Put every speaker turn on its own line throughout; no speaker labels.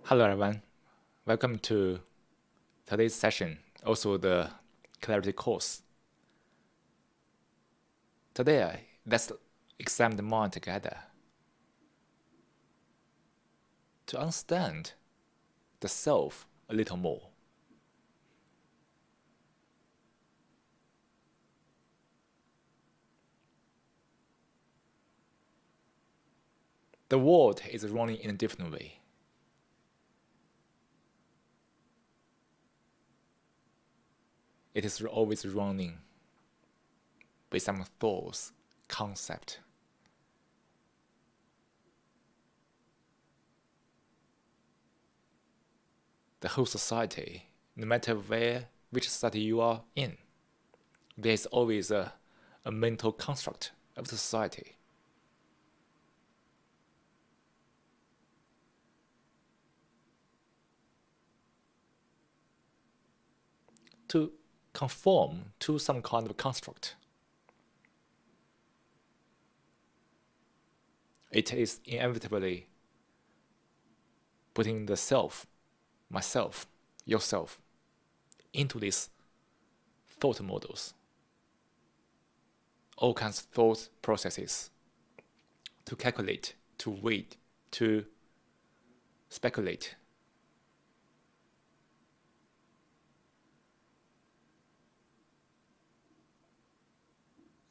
Hello everyone, welcome to today's session, also the clarity course. Today, let's examine the mind together to understand the self a little more. The world is running in a different way. It is always running with some thoughts, concept. The whole society, no matter which society you are in, there is always a mental construct of the society. To conform to some kind of construct. It is inevitably putting the self, myself, yourself, into these thought models, all kinds of thought processes, to calculate, to weigh, to speculate.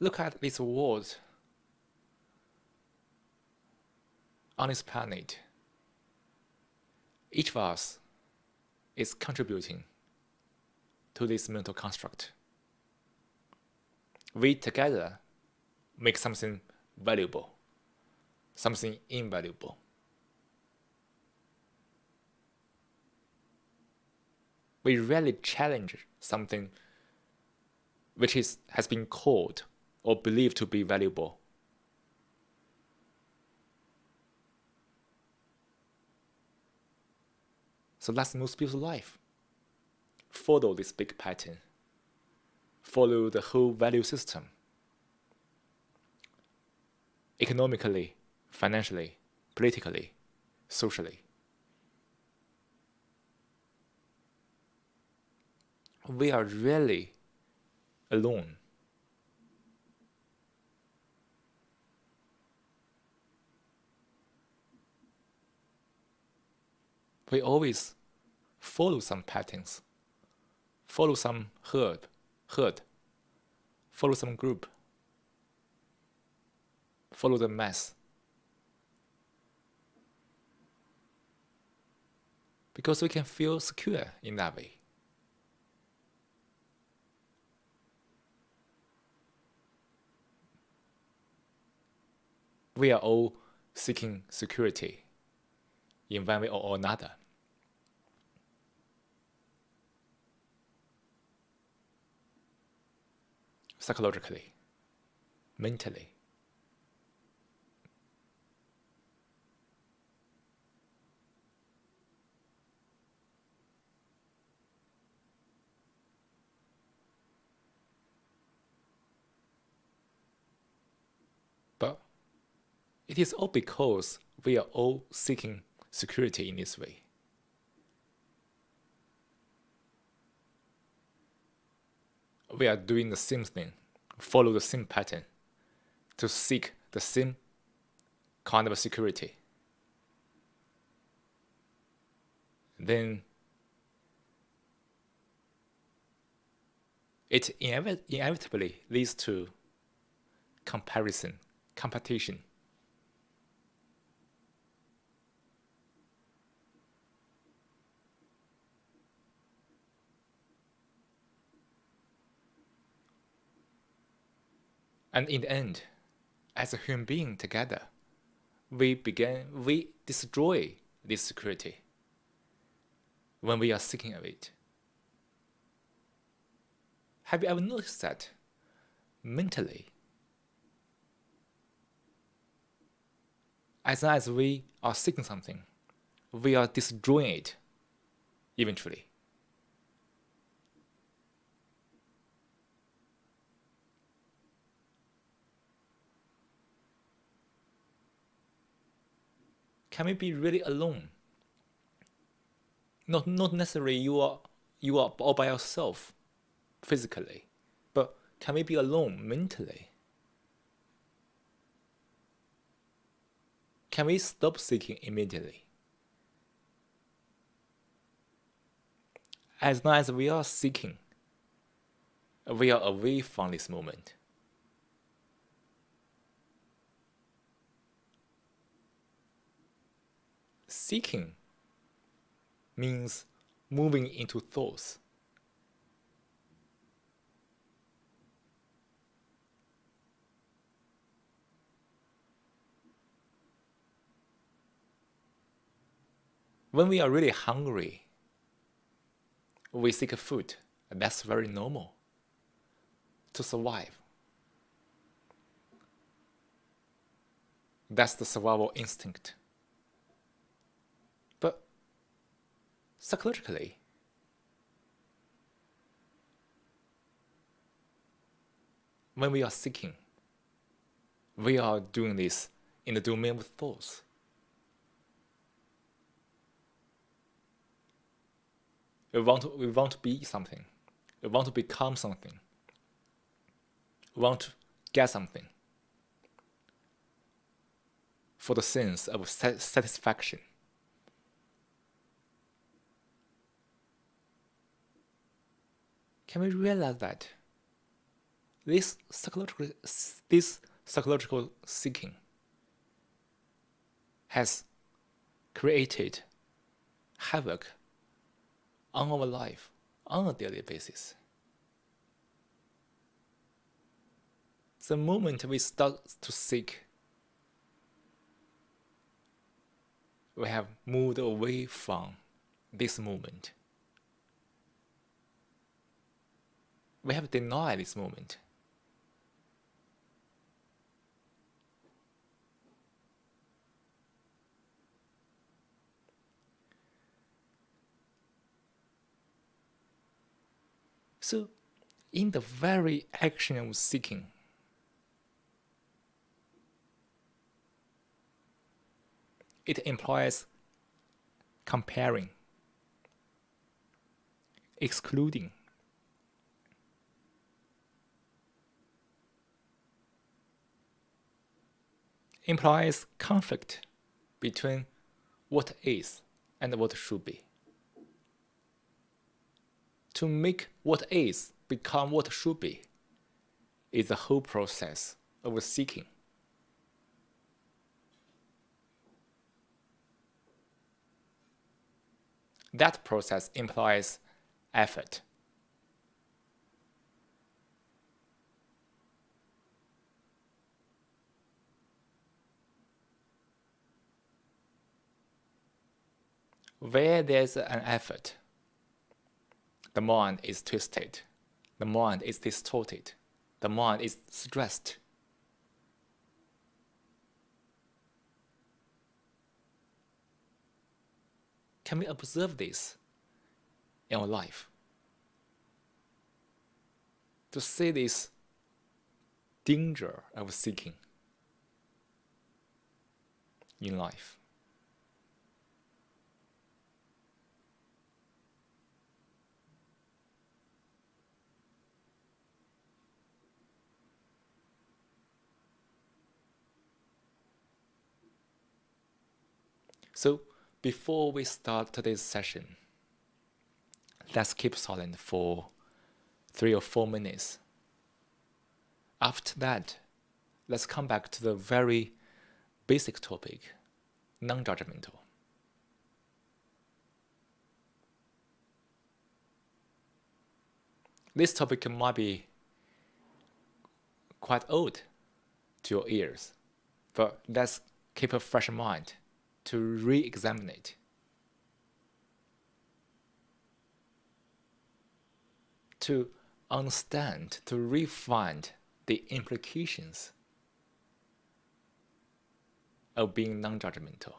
Look at this world on this planet. Each of us is contributing to this mental construct. We together make something valuable, something invaluable. We rarely challenge something which has been called or believed to be valuable. So that's most people's life. Follow this big pattern. Follow the whole value system. Economically, financially, politically, socially. We are really alone. We always follow some patterns, follow some herd, follow some group, follow the mass. Because we can feel secure in that way. We are all seeking security in one way or another. Psychologically, mentally. But it is all because we are all seeking security in this way. We are doing the same thing, follow the same pattern, to seek the same kind of security. Then it inevitably leads to comparison, competition. And in the end, as a human being together, we destroy this security when we are seeking of it. Have you ever noticed that mentally, as long as we are seeking something, we are destroying it eventually? Can we be really alone Not necessarily you are all by yourself physically, but can we be alone mentally? Can we stop seeking immediately? As long as we are seeking, we are away from this moment. Seeking means moving into thoughts. When we are really hungry, we seek food. That's very normal to survive. That's the survival instinct. But psychologically, when we are seeking, we are doing this in the domain of thoughts. We want to be something. We want to become something. We want to get something for the sense of satisfaction. Can we realize that this psychological seeking has created havoc on our life on a daily basis? The moment we start to seek, we have moved away from this moment. We have denied this moment. So, in the very action of seeking, it implies comparing, excluding, implies conflict between what is and what should be. To make what is become what should be is the whole process of seeking. That process implies effort. Where there's an effort, the mind is twisted, the mind is distorted, the mind is stressed. Can we observe this in our life? To see this danger of seeking in life. So, before we start today's session, let's keep silent for 3 or 4 minutes. After that, let's come back to the very basic topic, non-judgmental. This topic might be quite old to your ears, but let's keep a fresh mind to re-examine it. To understand, to refine the implications of being non-judgmental.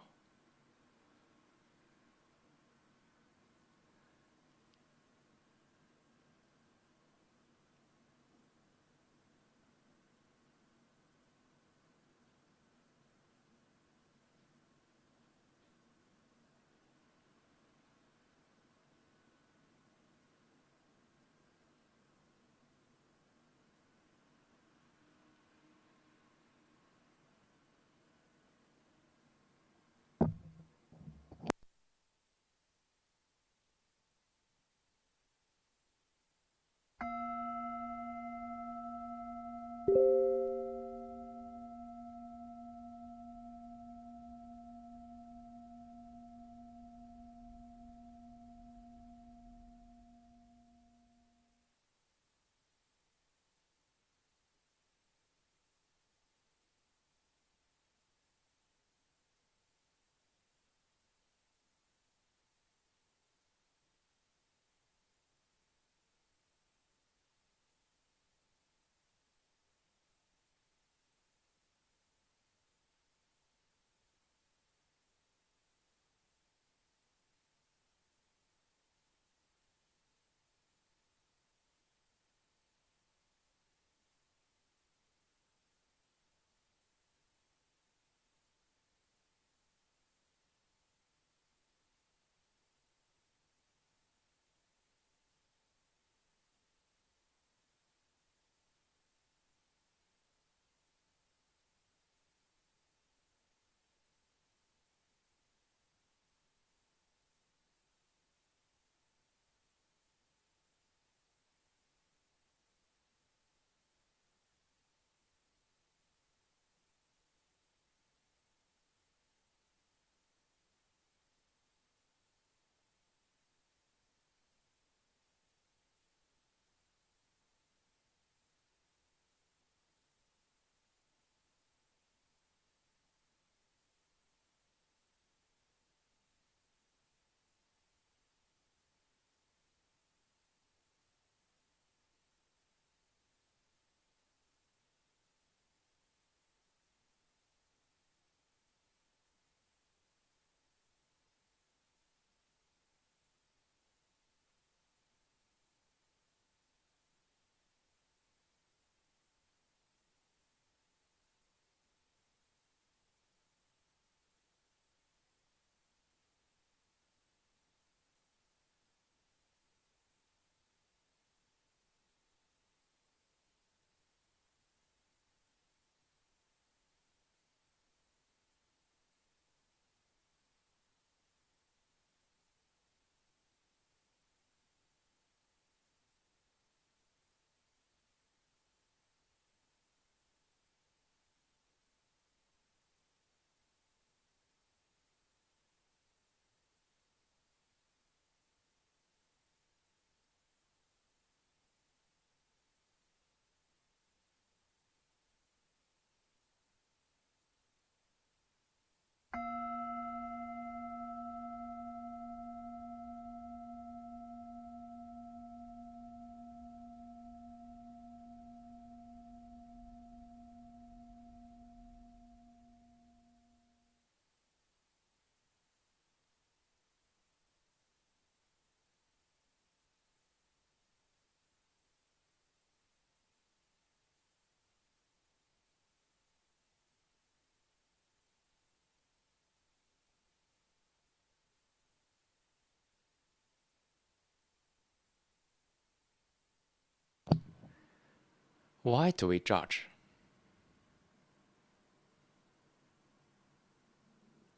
Why do we judge?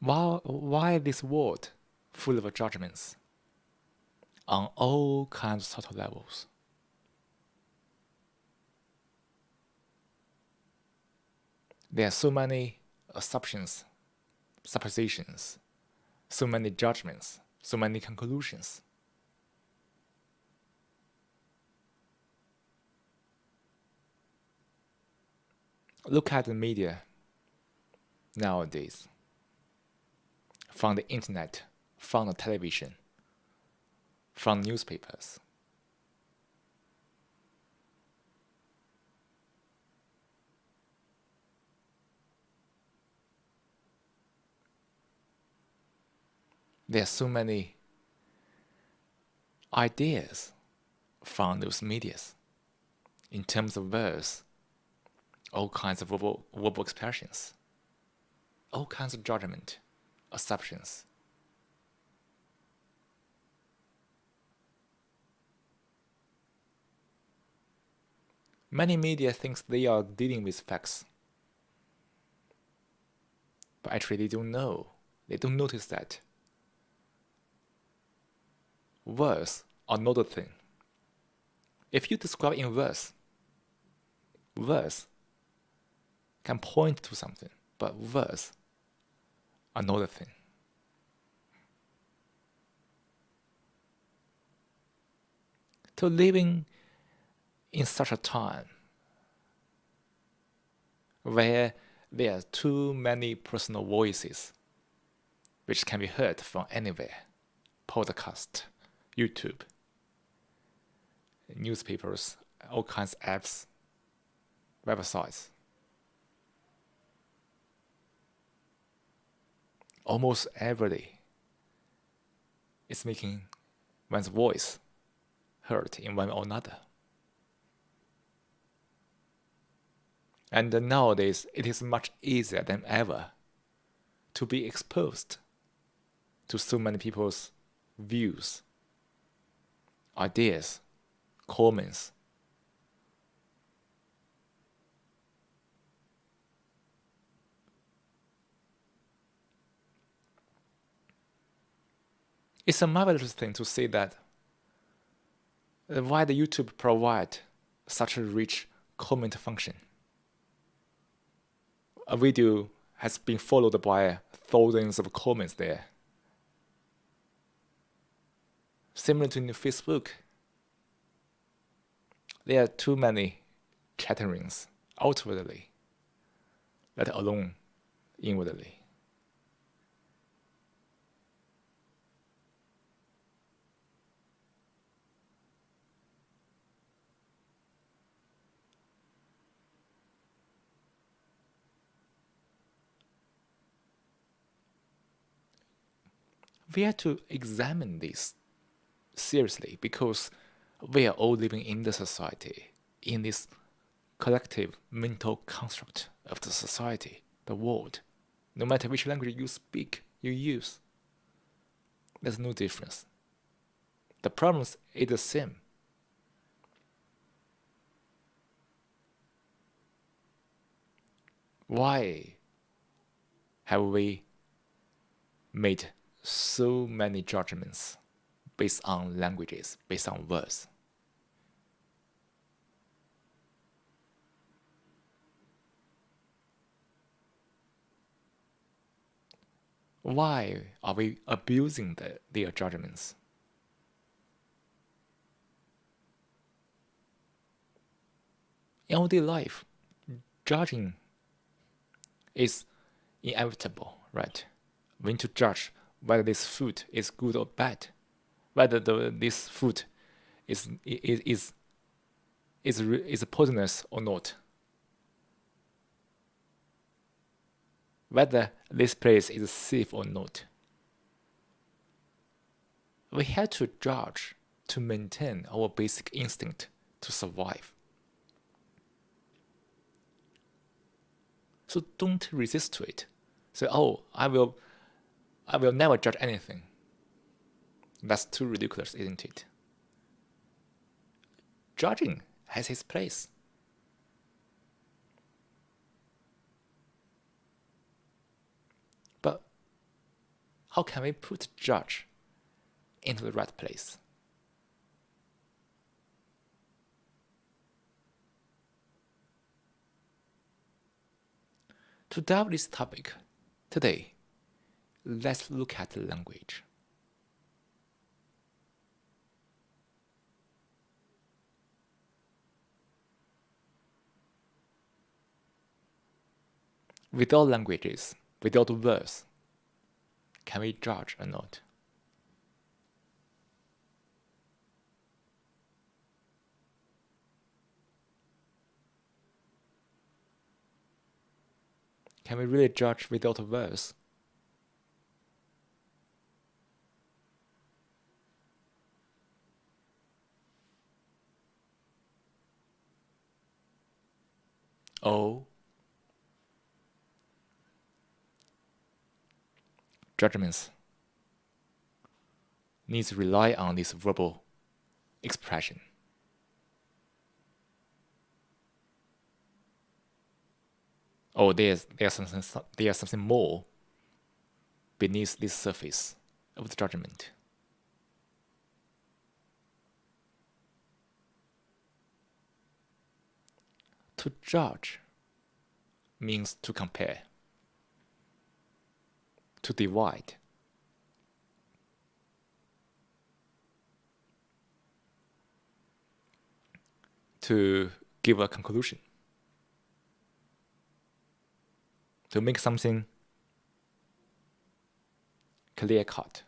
Why this world full of judgments on all kinds of subtle levels? There are so many assumptions, suppositions, so many judgments, so many conclusions. Look at the media nowadays, from the internet, from the television, from newspapers. There are so many ideas from those medias in terms of words, all kinds of verbal expressions, all kinds of judgment, assumptions. Many media think they are dealing with facts, but actually they don't know. They don't notice that words are not a thing. If you describe in words can point to something, but words are not a thing. So living in such a time where there are too many personal voices which can be heard from anywhere, podcast, YouTube, newspapers, all kinds of apps, websites. Almost everybody is making one's voice heard in one or another. And nowadays, it is much easier than ever to be exposed to so many people's views, ideas, comments. It's a marvelous thing to see that why the YouTube provide such a rich comment function. A video has been followed by thousands of comments there. Similar to Facebook, there are too many chatterings outwardly, let alone inwardly. We have to examine this seriously because we are all living in the society, in this collective mental construct of the society, the world. No matter which language you speak, you use, there's no difference. The problems is the same. Why have we made so many judgments based on languages, based on words? Why are we abusing their judgments? In all day life, judging is inevitable, right? We need to judge whether this food is good or bad, whether this food is poisonous or not, whether this place is safe or not. We have to judge to maintain our basic instinct to survive. So don't resist to it. Say, oh, I will never judge anything. That's too ridiculous, isn't it? Judging has its place. how can we put judge into the right place? To delve this topic today, let's look at language. Without languages, without words, can we judge or not? Can we really judge without words? Oh, judgments needs to rely on this verbal expression. Oh, there's something more beneath this surface of the judgment. To judge means to compare, to divide, to give a conclusion, to make something clear cut.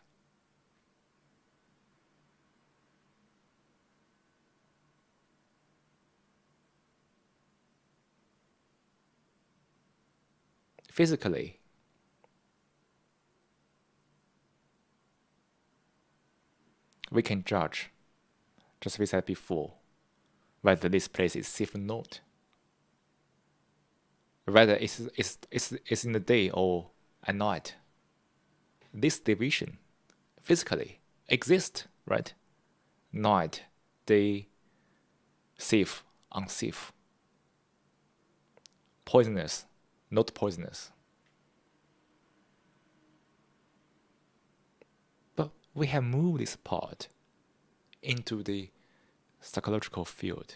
Physically, we can judge, just as we said before, whether this place is safe or not, whether it's in the day or at night. This division physically exists, right? Night, day, safe, unsafe, poisonous, not poisonous. But we have moved this part into the psychological field.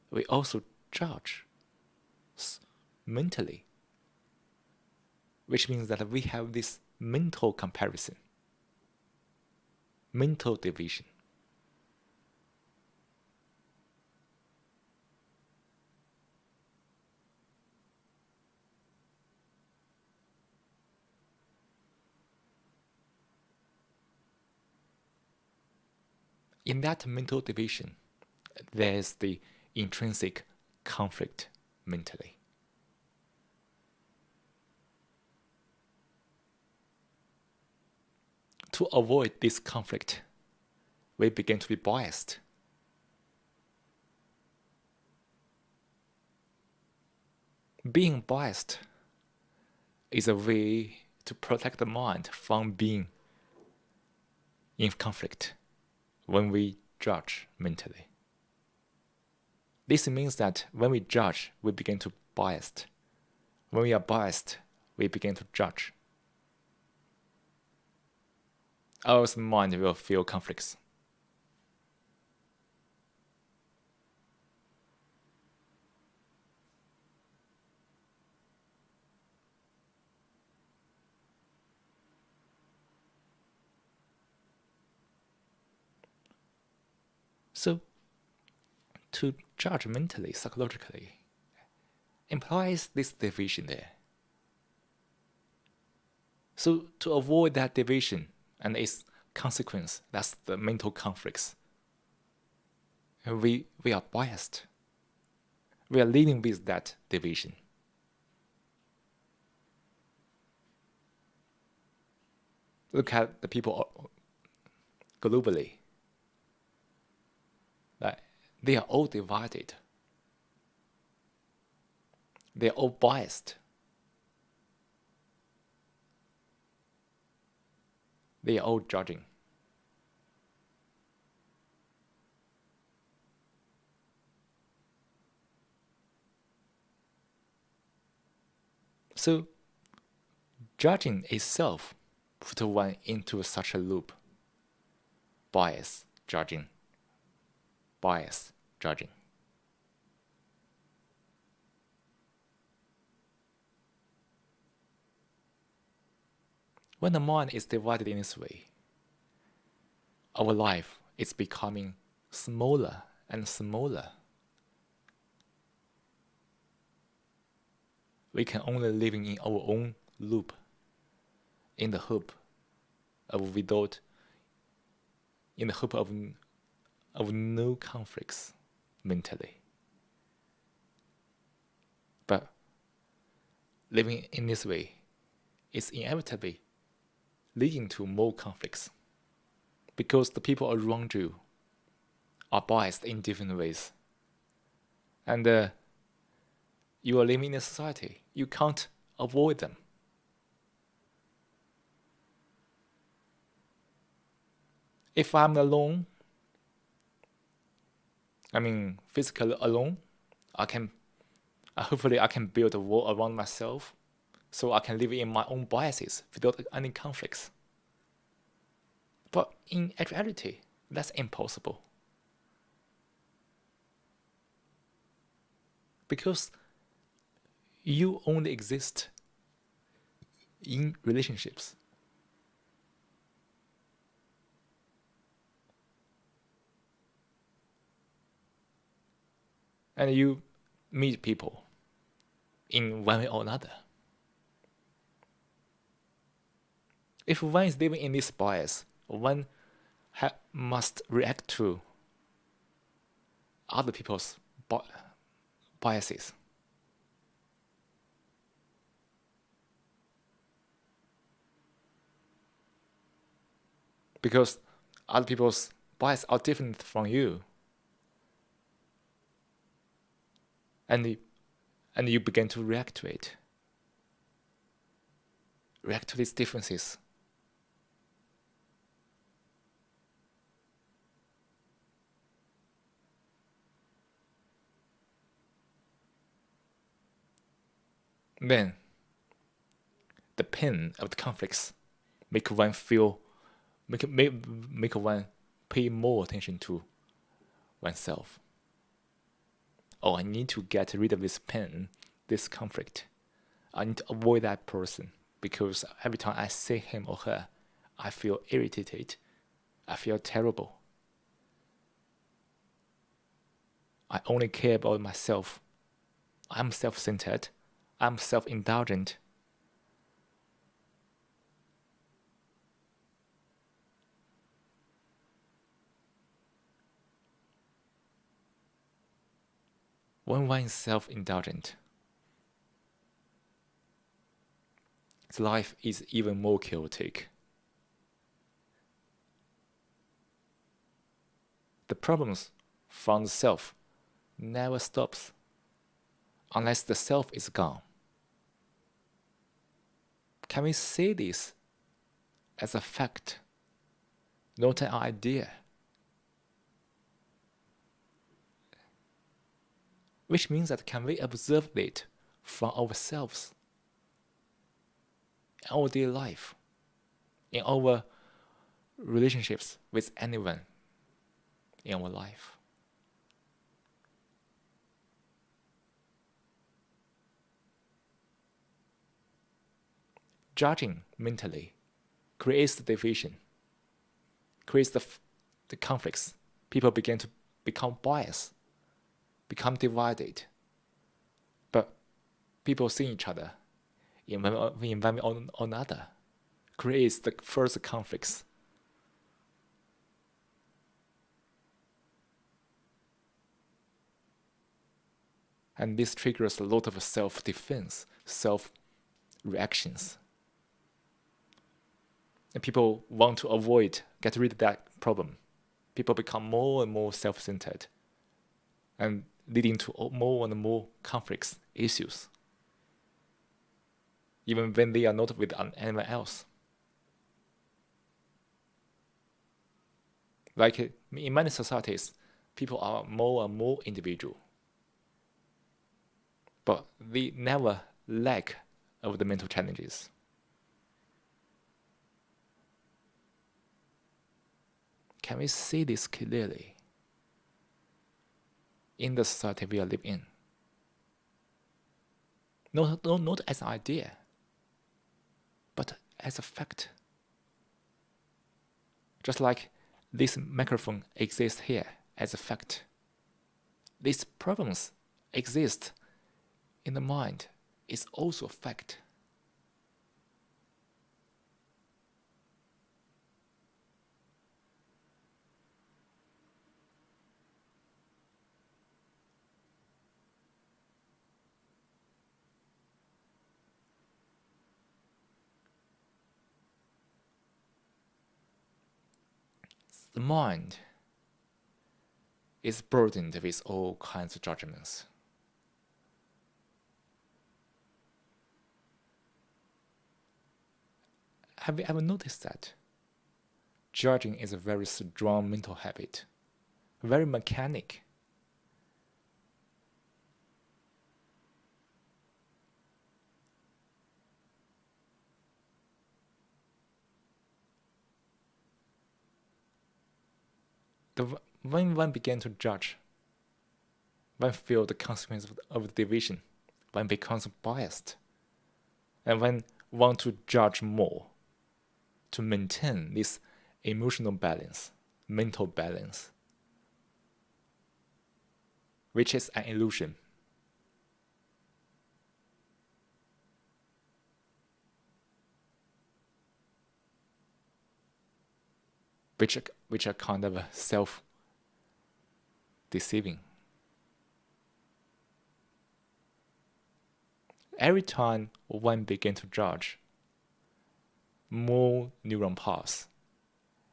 We also judge mentally, which means that we have this mental comparison, mental division. In that mental division, there's the intrinsic conflict mentally. To avoid this conflict, we begin to be biased. Being biased is a way to protect the mind from being in conflict when we judge mentally. This means that when we judge, we begin to biased. When we are biased, we begin to judge. Our mind will feel conflicts. So, to judge mentally, psychologically, implies this division there. So, to avoid that division and its consequence, that's the mental conflicts, we are biased. We are leading with that division. Look at the people globally. They are all divided. They are all biased. They are all judging. So, Judging itself put one into such a loop. Bias, judging. Bias, judging. When the mind is divided in this way, our life is becoming smaller and smaller. We can only live in our own loop, in the hope of no conflicts mentally. But living in this way is inevitably leading to more conflicts because the people around you are biased in different ways. And you are living in a society. You can't avoid them. If I'm alone, physically alone, hopefully I can build a wall around myself so I can live in my own biases without any conflicts. But in actuality, that's impossible. Because you only exist in relationships. And you meet people in one way or another. If one is living in this bias, one must react to other people's biases. Because other people's biases are different from you. And you begin to react to it. React to these differences. Then, the pain of the conflicts make one pay more attention to oneself. Oh, I need to get rid of this pain, this conflict. I need to avoid that person because every time I see him or her, I feel irritated. I feel terrible. I only care about myself. I'm self-centered. I'm self-indulgent. When one is self-indulgent, his life is even more chaotic. The problems from the self never stops unless the self is gone. Can we see this as a fact, not an idea? Which means that can we observe it from ourselves in our daily life, in our relationships with anyone in our life? Judging mentally creates the division, creates the conflicts. People begin to become biased, become divided. But people seeing each other in one way or another creates the first conflicts. And this triggers a lot of self-defense, self-reactions. And people want to get rid of that problem. People become more and more self-centered and leading to more and more conflicts, issues, even when they are not with anyone else. Like in many societies, people are more and more individual, but they never lack of the mental challenges. Can we see this clearly in the society we live in? Not as an idea, but as a fact. Just like this microphone exists here as a fact, these problems exist in the mind is also a fact. The mind is burdened with all kinds of judgments. Have you ever noticed that? Judging is a very strong mental habit, very mechanic. When one begins to judge, one feels the consequence of the division, one becomes biased, and one wants to judge more to maintain this emotional balance, mental balance, which is an illusion. Which are kind of self-deceiving. Every time one begins to judge, more neuron paths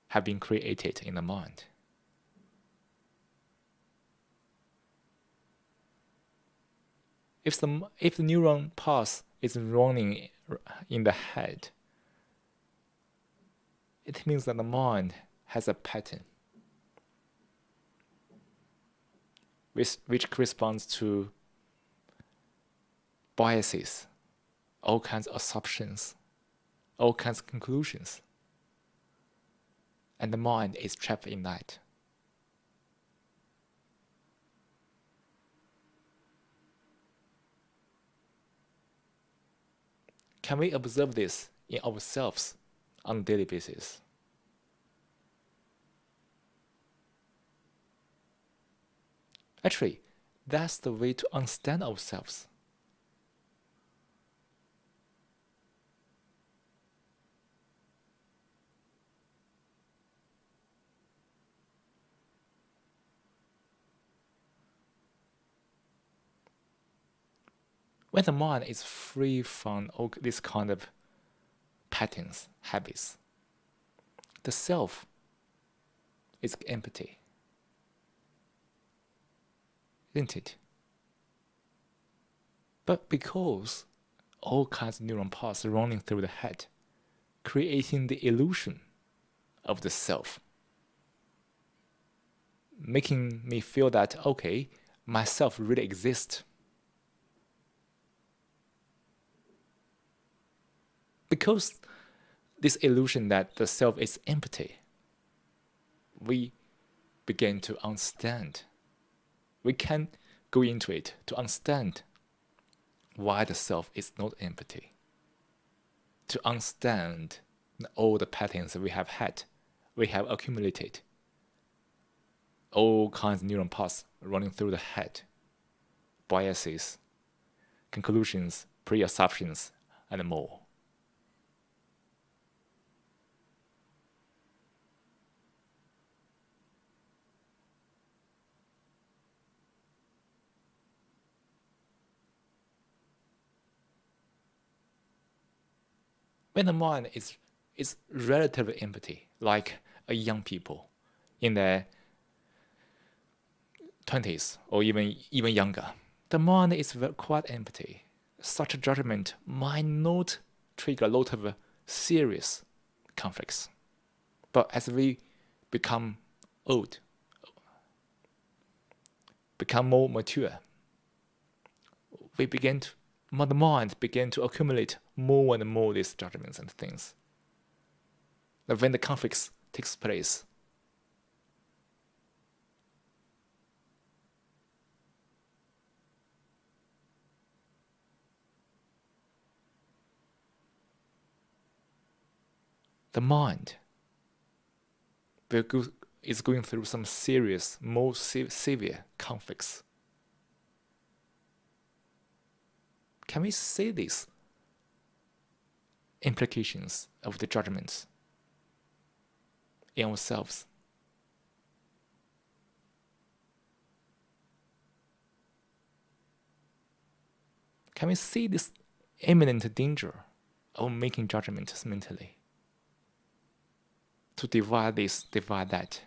have been created in the mind. If the neuron path is running in the head, it means that the mind has a pattern which corresponds to biases, all kinds of assumptions, all kinds of conclusions. And the mind is trapped in that. Can we observe this in ourselves on a daily basis? Actually, that's the way to understand ourselves. When the mind is free from all these kind of patterns, habits, the self is empty. Isn't it? But because all kinds of neuron paths are running through the head, creating the illusion of the self, making me feel that, okay, myself really exists. Because this illusion that the self is empty, we begin to understand. We can go into it to understand why the self is not empty. To understand all the patterns that we have had, we have accumulated. All kinds of neuron paths running through the head, biases, conclusions, pre-assumptions, and more. When the mind is relatively empty, like a young people in their 20s or even younger, the mind is quite empty. Such a judgment might not trigger a lot of serious conflicts. But as we become old, become more mature, the mind begin to accumulate more and more these judgments and things. When the conflicts takes place, the mind is going through some serious, more severe conflicts. Can we see these implications of the judgments in ourselves? Can we see this imminent danger of making judgments mentally? To divide this, divide that.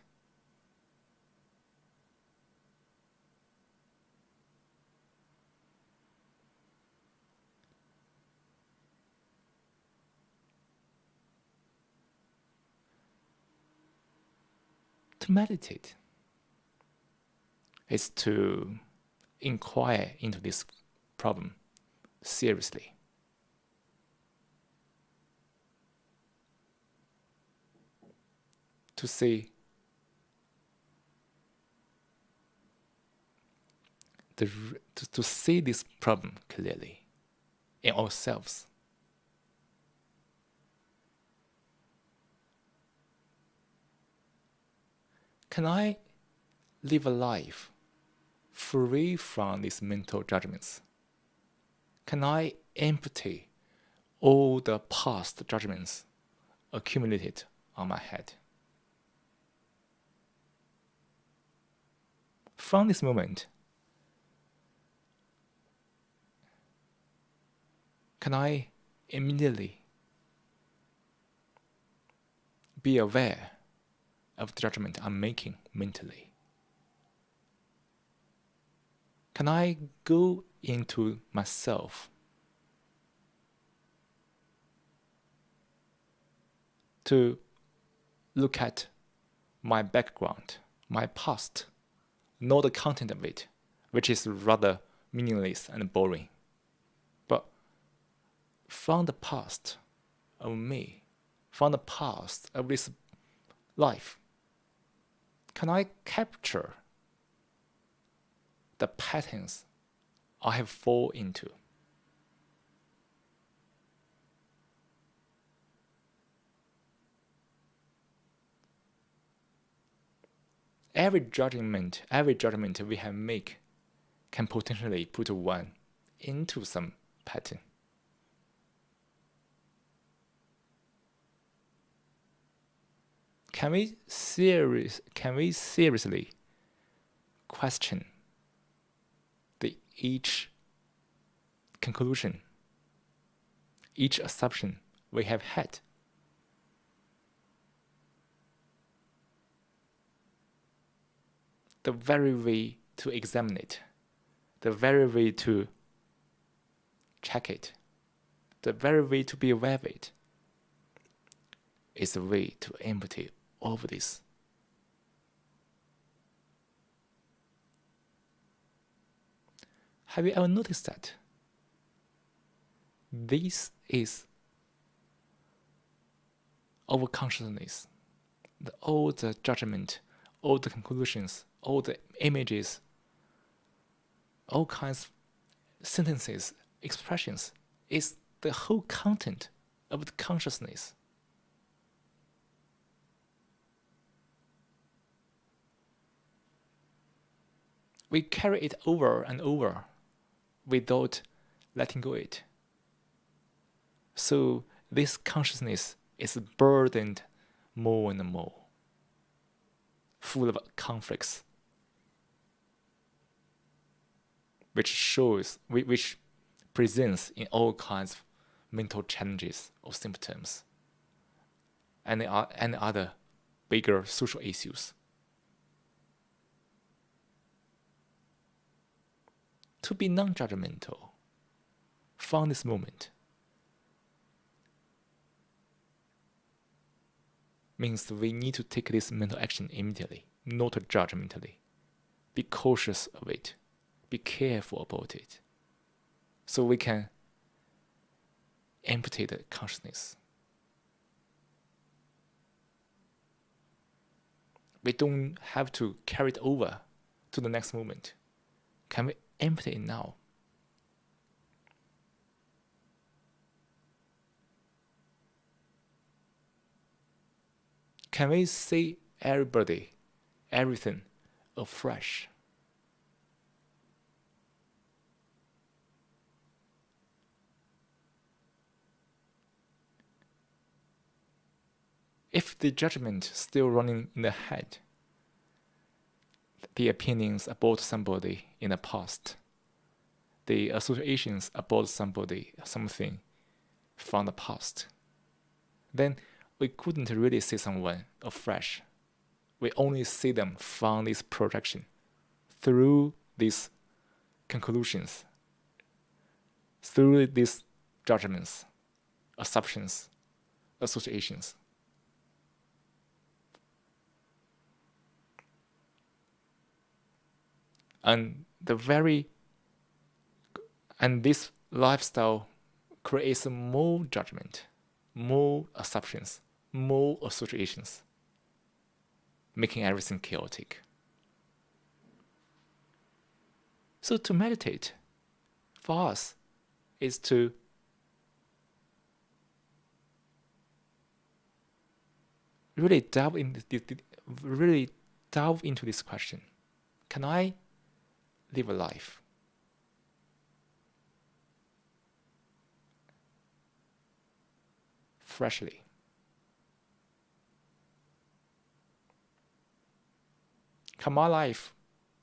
To meditate is to inquire into this problem seriously. To see to see this problem clearly in ourselves. Can I live a life free from these mental judgments? Can I empty all the past judgments accumulated on my head? From this moment, can I immediately be aware of the judgment I'm making mentally? Can I go into myself to look at my background, my past, know the content of it, which is rather meaningless and boring. But from the past of me, from the past of this life, can I capture the patterns I have fallen into? Every judgment we have make can potentially put one into some pattern. Can we seriously question each conclusion, each assumption we have had? The very way to examine it, the very way to check it, the very way to be aware of it is the way to empty all of this. Have you ever noticed that? This is our consciousness. All the judgment, all the conclusions, all the images, all kinds of sentences, expressions, is the whole content of the consciousness. We carry it over and over without letting go of it. So this consciousness is burdened more and more, full of conflicts, which presents in all kinds of mental challenges or symptoms and other bigger social issues. To be non-judgmental from this moment means we need to take this mental action immediately, not judgmentally. Be cautious of it. Be careful about it. So we can empty the consciousness. We don't have to carry it over to the next moment. Can we empty it now? Can we see everybody, everything afresh? If the judgment is still running in the head, the opinions about somebody in the past, the associations about somebody, something from the past, then we couldn't really see someone afresh. We only see them from this projection, through these conclusions, through these judgments, assumptions, associations. And this lifestyle creates more judgment, more assumptions, more associations, making everything chaotic. So to meditate, for us, is to really delve into this question. Can I live a life freshly? Can my life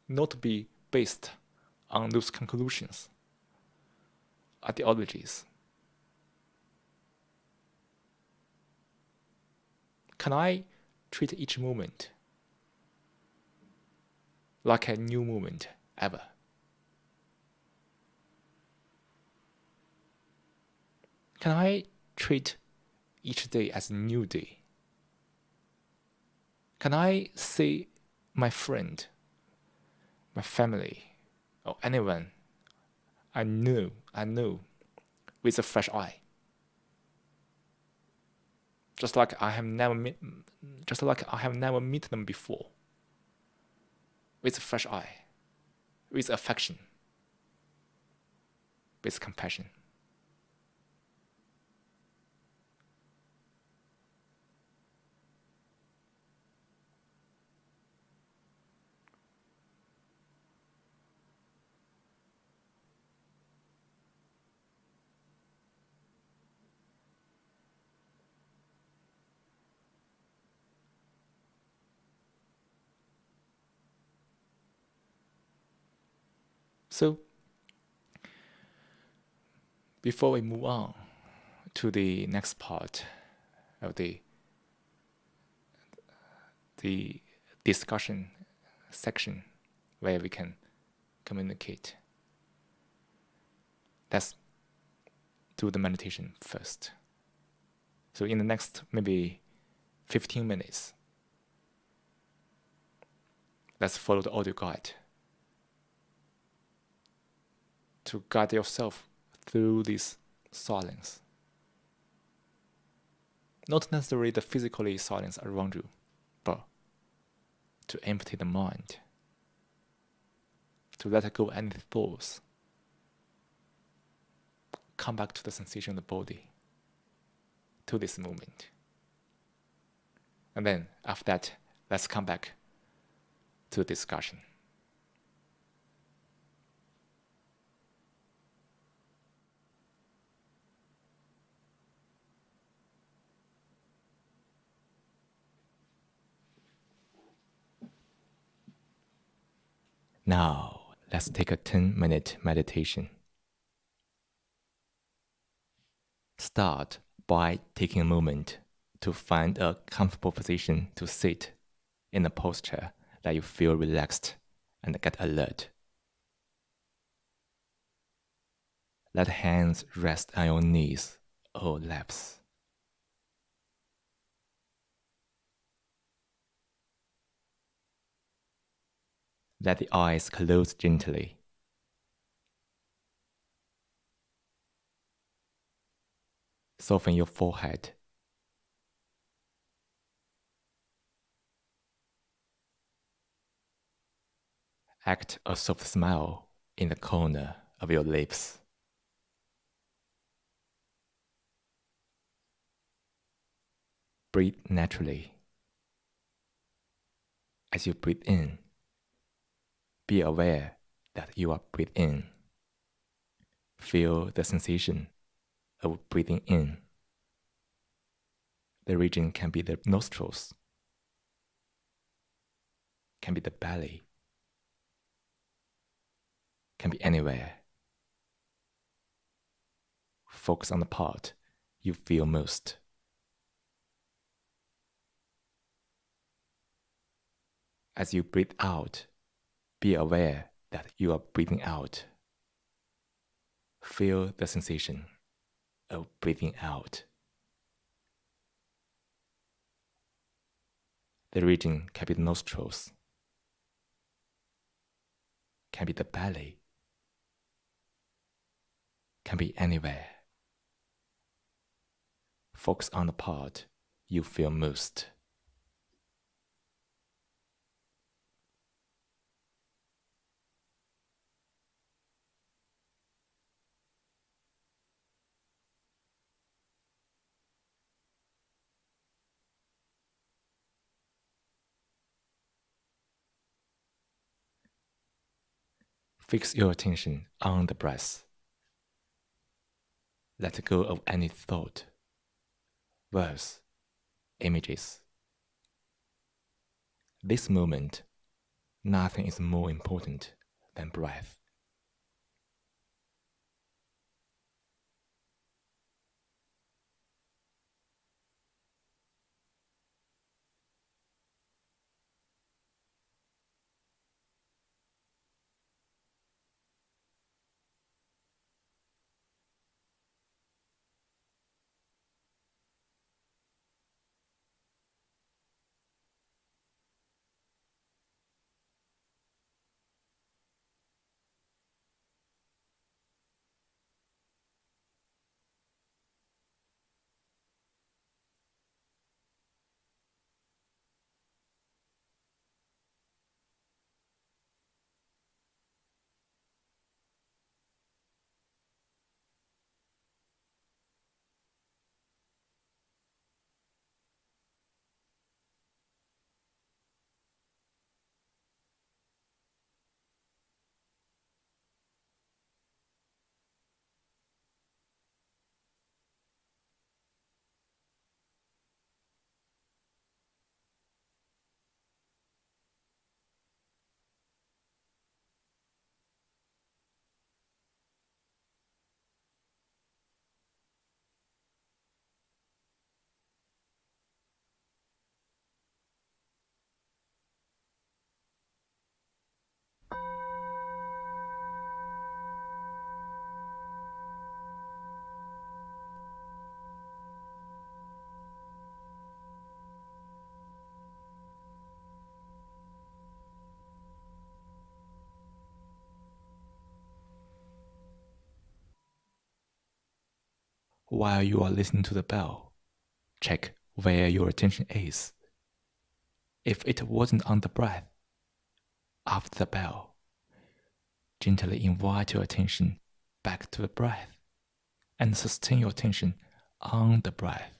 not be based on those conclusions, ideologies? Can I treat each moment like a new moment ever? Can I treat each day as a new day? Can I see my friend, my family, or anyone I know with a fresh eye? Just like I have never met them before, with a fresh eye, with affection, with compassion. So, before we move on to the next part of the discussion section where we can communicate, let's do the meditation first. So in the next maybe 15 minutes, let's follow the audio guide to guide yourself through this silence. Not necessarily the physically silence around you, but to empty the mind, to let go any thoughts, come back to the sensation of the body, to this moment. And then after that, let's come back to the discussion. Now, let's take a 10-minute meditation. Start by taking a moment to find a comfortable position to sit in a posture that you feel relaxed and get alert. Let hands rest on your knees or laps. Let the eyes close gently. Soften your forehead. Act a soft smile in the corner of your lips. Breathe naturally As you breathe in, be aware that you are breathing in. Feel the sensation of breathing in. The region can be the nostrils, can be the belly, can be anywhere. Focus on the part you feel most. As you breathe out, be aware that you are breathing out. Feel the sensation of breathing out. The region can be the nostrils, can be the belly, can be anywhere. Focus on the part you feel most. Fix your attention on the breath. Let go of any thought, words, images. This moment, nothing is more important than breath. While you are listening to the bell, check where your attention is. If it wasn't on the breath, after the bell, gently invite your attention back to the breath and sustain your attention on the breath.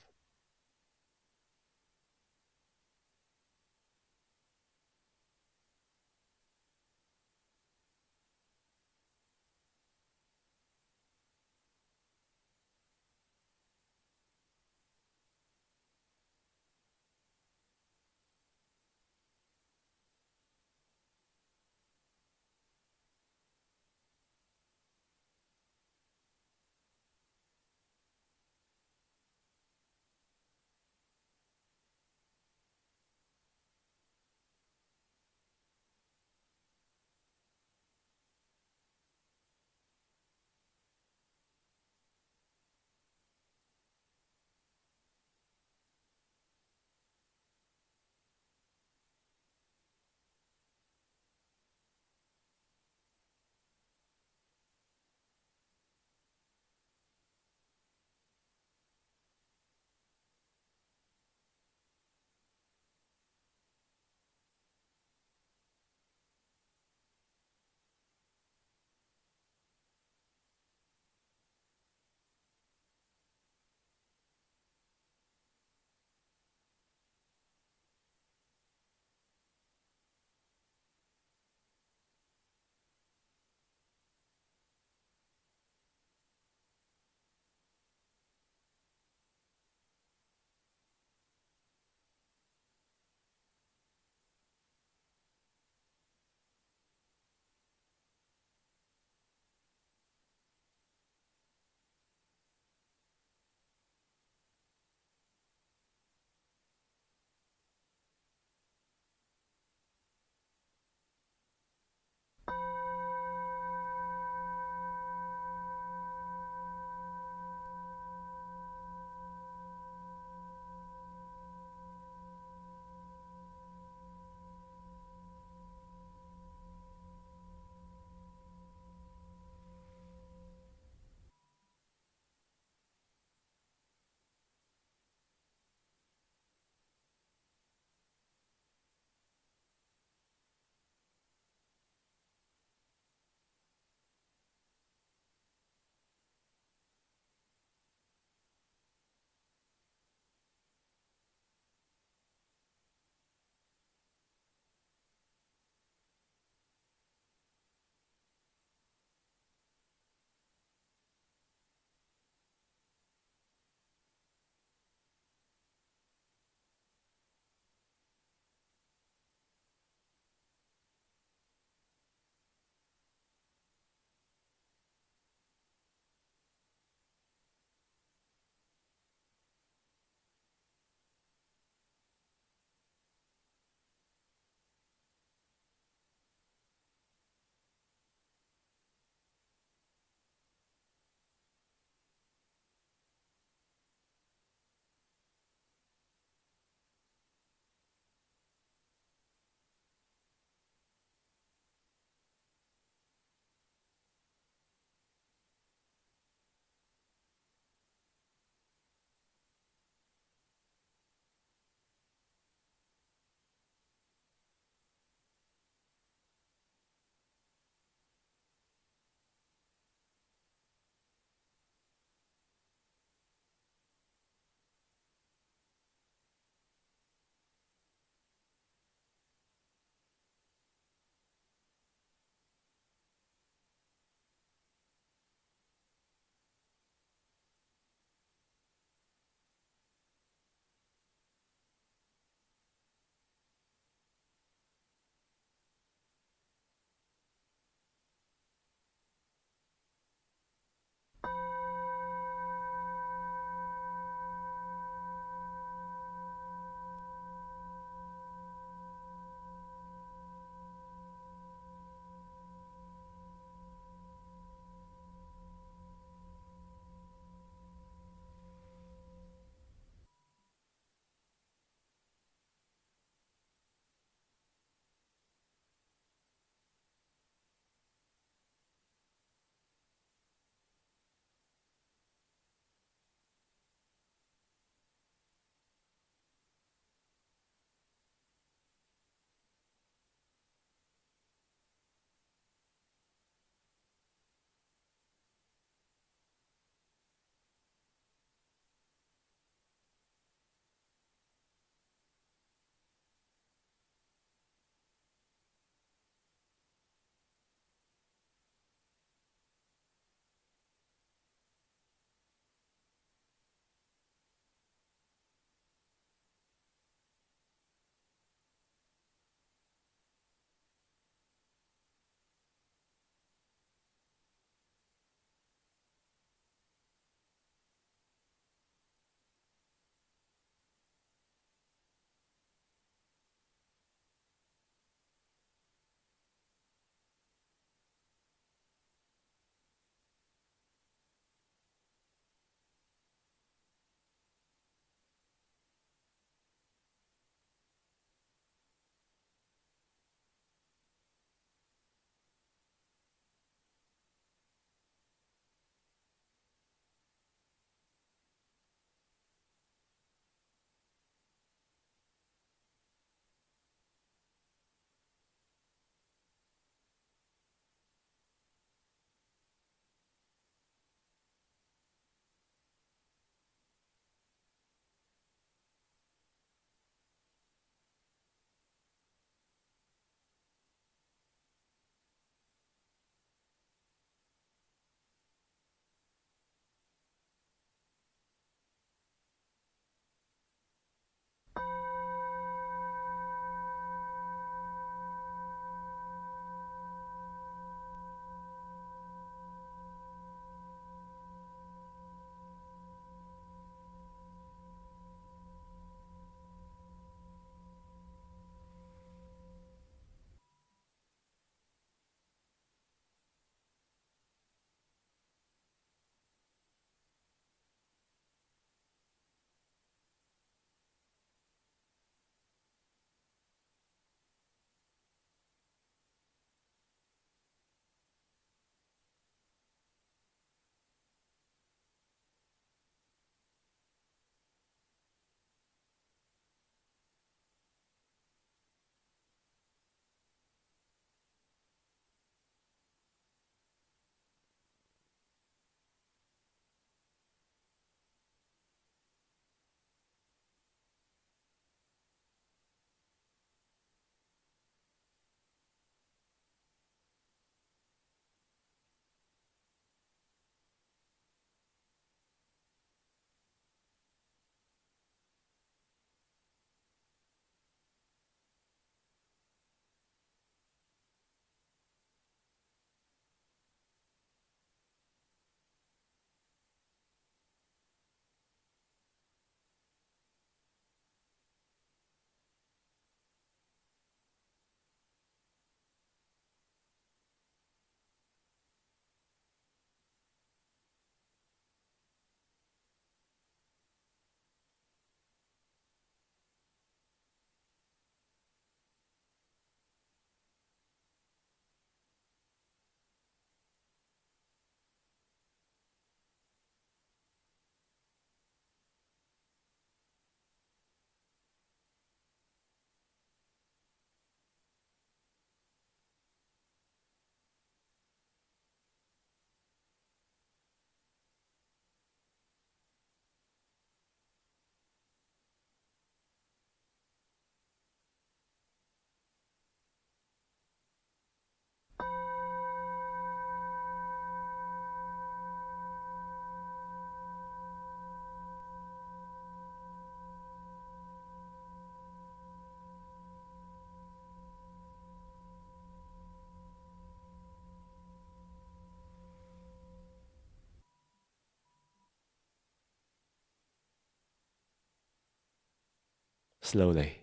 slowly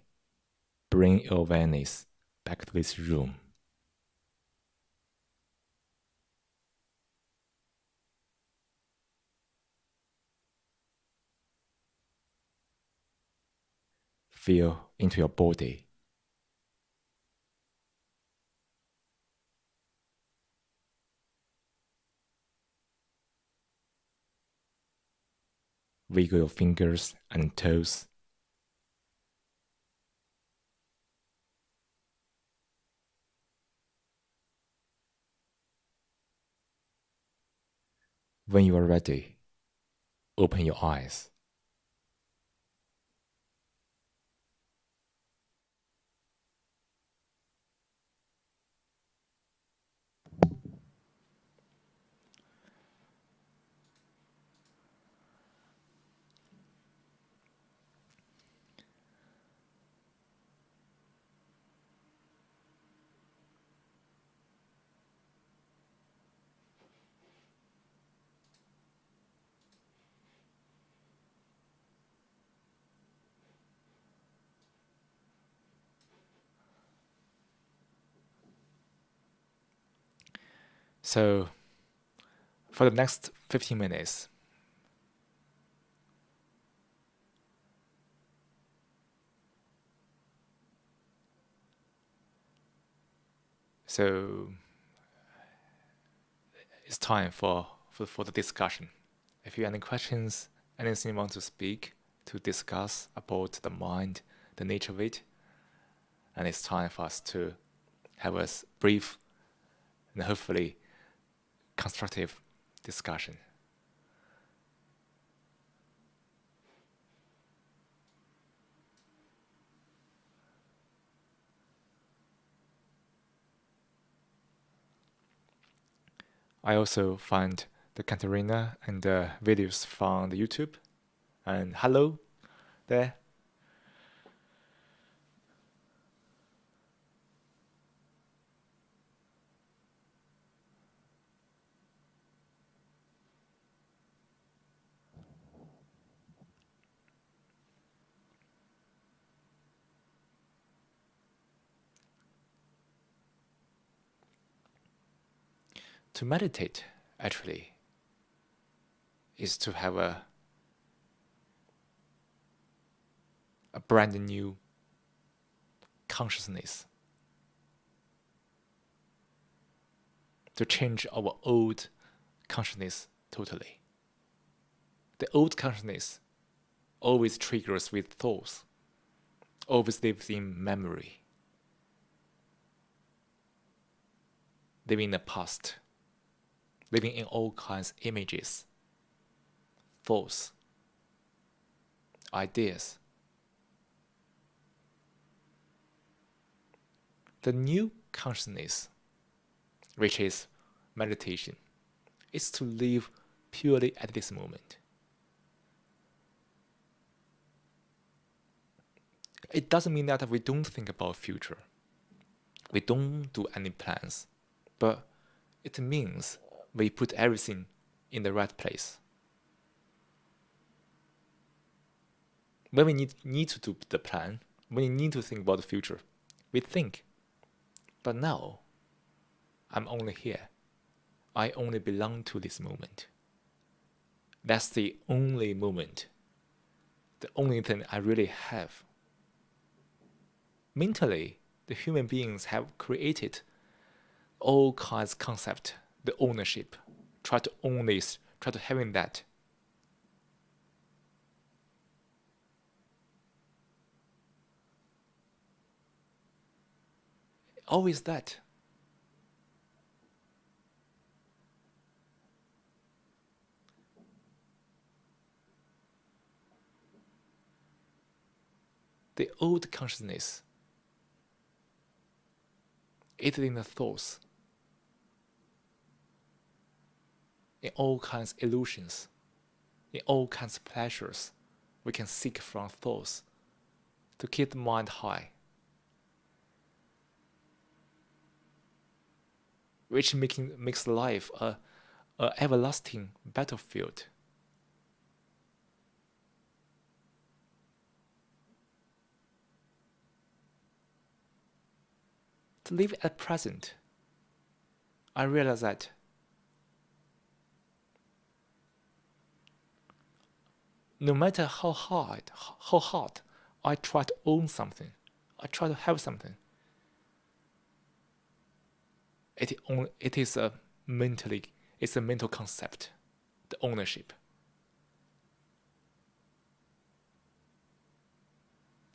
bring your awareness back to this room. Feel into your body. Wiggle your fingers and toes. When you are ready, open your eyes. So, for the next 15 minutes, so it's time for the discussion. If you have any questions, anything you want to speak, to discuss about the mind, the nature of it, and it's time for us to have a brief and hopefully constructive discussion. I also find the Katerina and the videos from the YouTube. And hello there. To meditate, actually, is to have a brand new consciousness, to change our old consciousness totally. The old consciousness always triggers with thoughts, always lives in memory, living in the past, living in all kinds of images, thoughts, ideas. The new consciousness, which is meditation, is to live purely at this moment. It doesn't mean that we don't think about future. We don't do any plans. But it means we put everything in the right place. When we need to do the plan, when we need to think about the future, we think. But now, I'm only here. I only belong to this moment. That's the only moment. The only thing I really have. Mentally, the human beings have created all kinds of concept, the ownership, try to own this, try to having that. Always that. The old consciousness is in the thoughts, in all kinds of illusions, in all kinds of pleasures we can seek from thoughts to keep the mind high, which makes life a everlasting battlefield. To live at present, I realize that no matter how hard I try to own something, I try to have something, it's a mental concept, the ownership.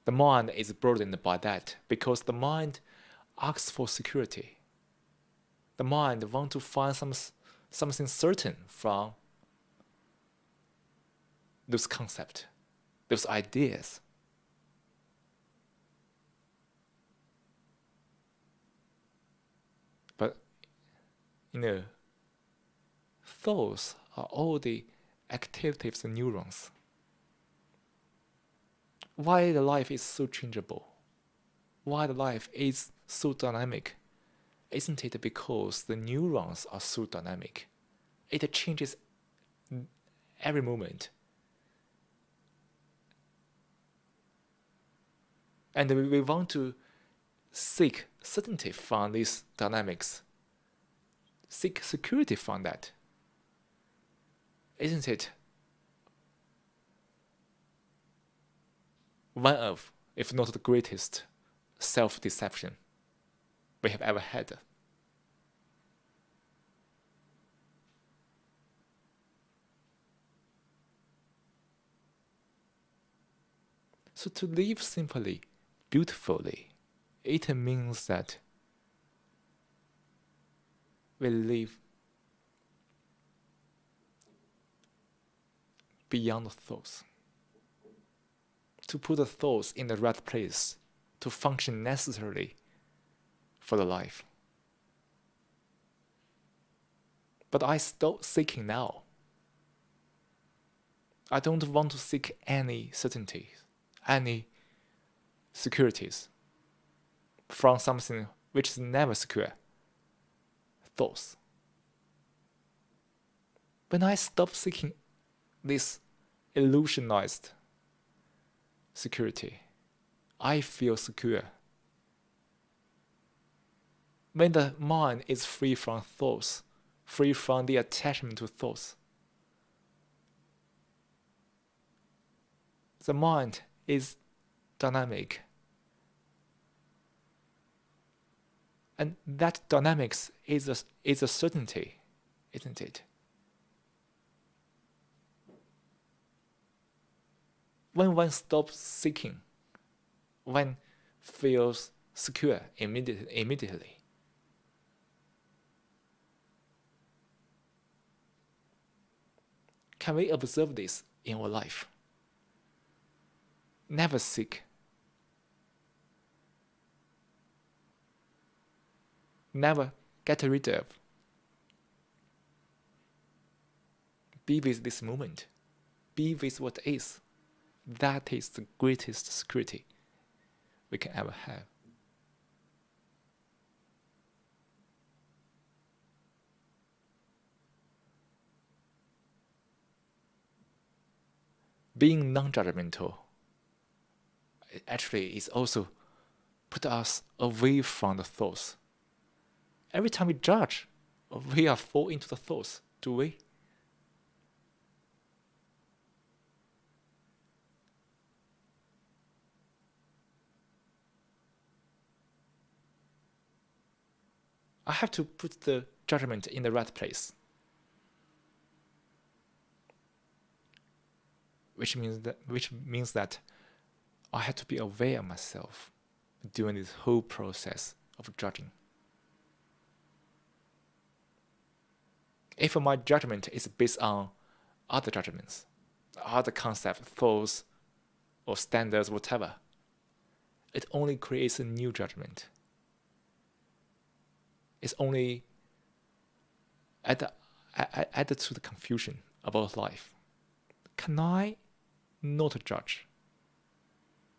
The mind is burdened by that because the mind asks for security. The mind wants to find something certain from those concepts, those ideas. But, thoughts are all the activities of neurons. Why the life is so changeable? Why the life is so dynamic? Isn't it because the neurons are so dynamic? It changes every moment. And we want to seek certainty from these dynamics, seek security from that. Isn't it one of, if not the greatest, self-deception we have ever had? So to live simply, beautifully, it means that we live beyond thoughts. To put the thoughts in the right place, to function necessarily for the life. But I stop seeking now. I don't want to seek any certainty, any securities from something which is never secure. Thoughts. When I stop seeking this illusionized security, I feel secure. When the mind is free from thoughts, free from the attachment to thoughts, the mind is dynamic. And that dynamics is a certainty, isn't it? When one stops seeking, one feels secure immediately. Can we observe this in our life? Never seek. Never get rid of. Be with this moment. Be with what is. That is the greatest security we can ever have. Being non-judgmental actually is also put us away from the thoughts. Every time we judge, we are fall into the thoughts, do we? I have to put the judgment in the right place. Which means that I have to be aware of myself during this whole process of judging. If my judgment is based on other judgments, other concepts, thoughts, or standards, whatever, it only creates a new judgment. It's only added to the confusion about life. Can I not judge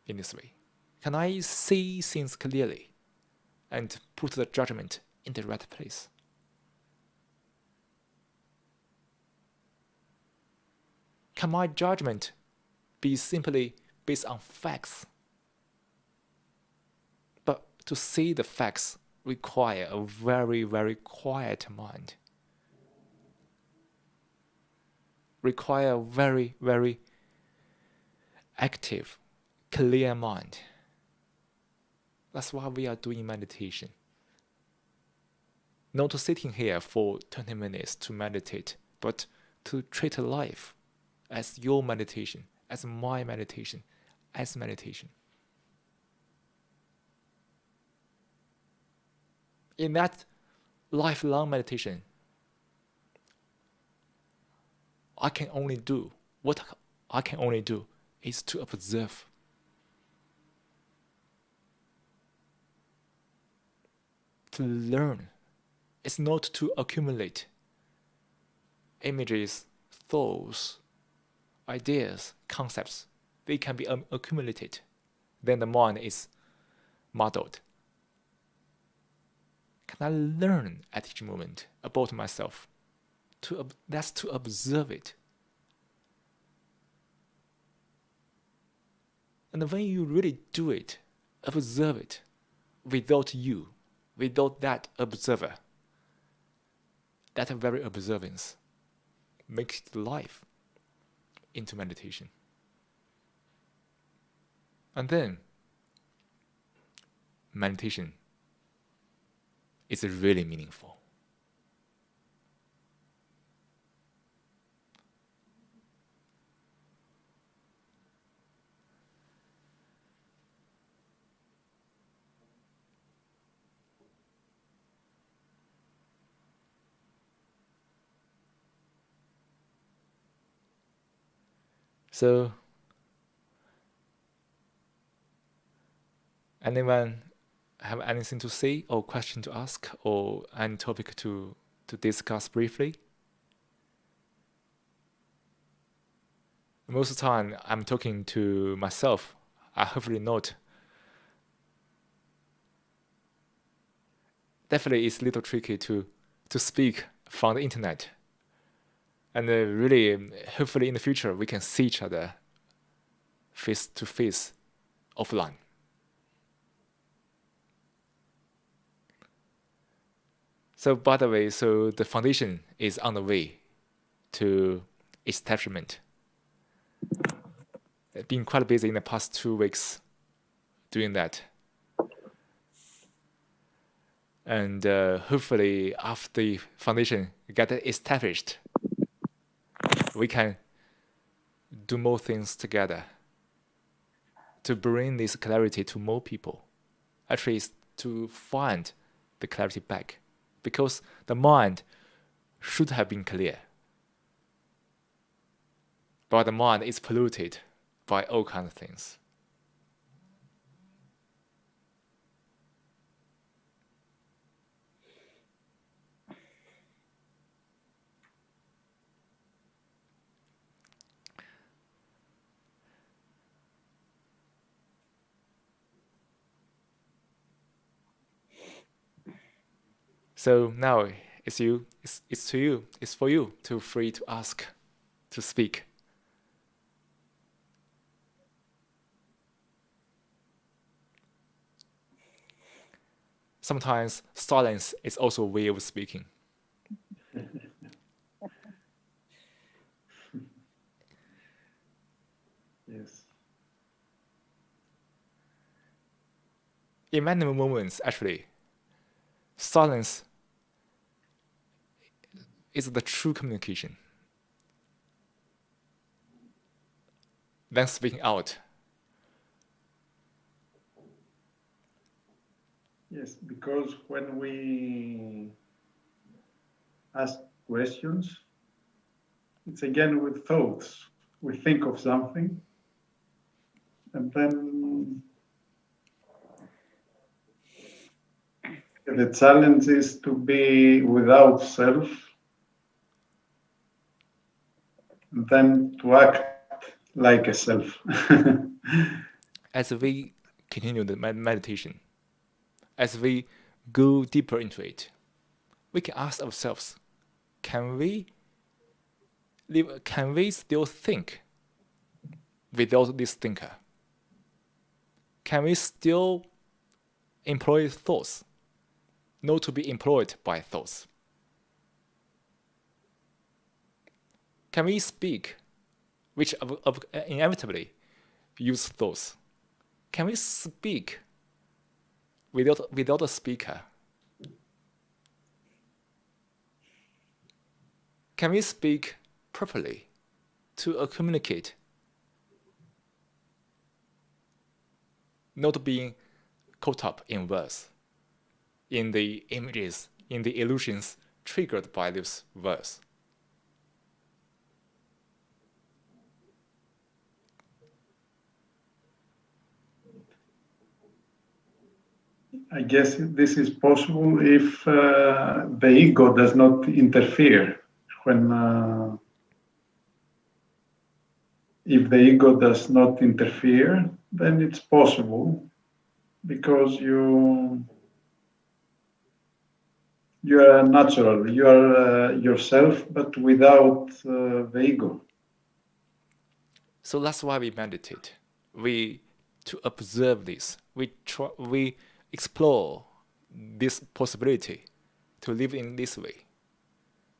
in this way? Can I see things clearly and put the judgment in the right place? Can my judgment be simply based on facts? But to see the facts require a very, very quiet mind. Require a very, very active, clear mind. That's why we are doing meditation. Not sitting here for 20 minutes to meditate, but to treat life as your meditation, as my meditation, as meditation. In that lifelong meditation, what I can only do is to observe. To learn. It's not to accumulate images, thoughts, ideas, concepts. They can be accumulated. Then the mind is muddled. Can I learn at each moment about myself? That's to observe it. And when you really do it, observe it, without that observer, that very observance makes life into meditation. And then meditation is really meaningful. So, anyone have anything to say or question to ask or any topic to discuss briefly? Most of the time I'm talking to myself. I hopefully not. Definitely it's a little tricky to speak from the internet. And really, hopefully in the future, we can see each other face to face offline. So by the way, so the foundation is on the way to establishment. I've been quite busy in the past 2 weeks doing that. And hopefully after the foundation get established, we can do more things together to bring this clarity to more people. Actually, it's to find the clarity back, because the mind should have been clear, but the mind is polluted by all kinds of things. So now it's for you to free to ask, to speak. Sometimes silence is also a way of speaking.
Yes.
In many moments, actually, silence is the true communication. Then speaking out.
Yes, because when we ask questions, it's again with thoughts. We think of something, and then the challenge is to be without self, and then to act like a self.
As we continue the meditation, as we go deeper into it, we can ask ourselves, can we still think without this thinker? Can we still employ thoughts not to be employed by thoughts? Can we speak, which inevitably use thoughts? Can we speak without a speaker? Can we speak properly to communicate, not being caught up in words, in the images, in the illusions triggered by those words?
I guess this is possible if the ego does not interfere. When if the ego does not interfere, then it's possible, because you are natural, you are yourself, but without the ego.
So that's why we meditate. To observe this, we explore this possibility to live in this way.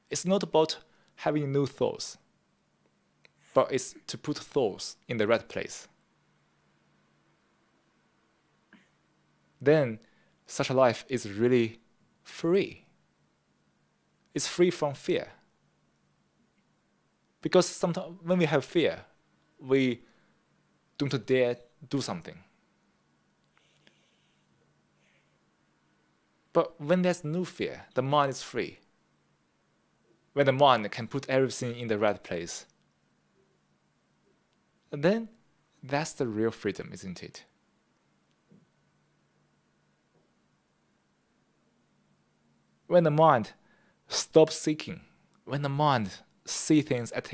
It's not about having no thoughts, but it's to put thoughts in the right place. Then such a life is really free. It's free from fear. Because sometimes when we have fear, we don't dare do something. But when there's no fear, the mind is free. When the mind can put everything in the right place, then that's the real freedom, isn't it? When the mind stops seeking, when the mind sees things at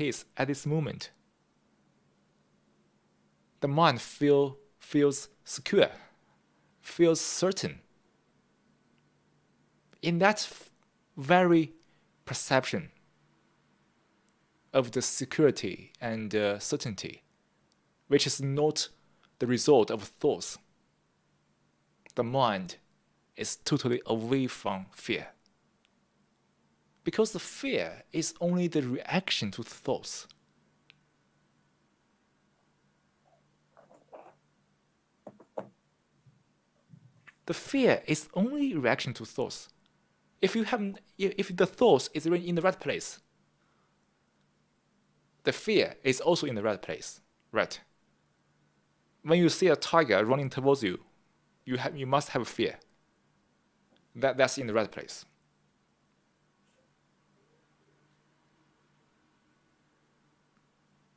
this moment, the mind feels secure, feels certain. In that very perception of the security and certainty, which is not the result of thoughts, the mind is totally away from fear. Because the fear is only the reaction to thoughts. The fear is only reaction to thoughts. If the thoughts is in the right place, the fear is also in the right place, right? When you see a tiger running towards you, you must have fear. That's in the right place.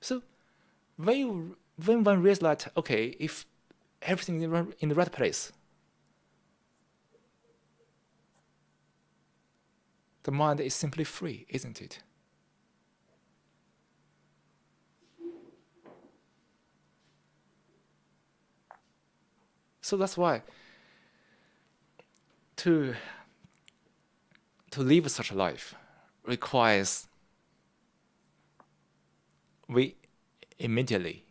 So when one realizes that, okay, if everything is in the right place, the mind is simply free, isn't it? So that's why to live such a life requires we immediately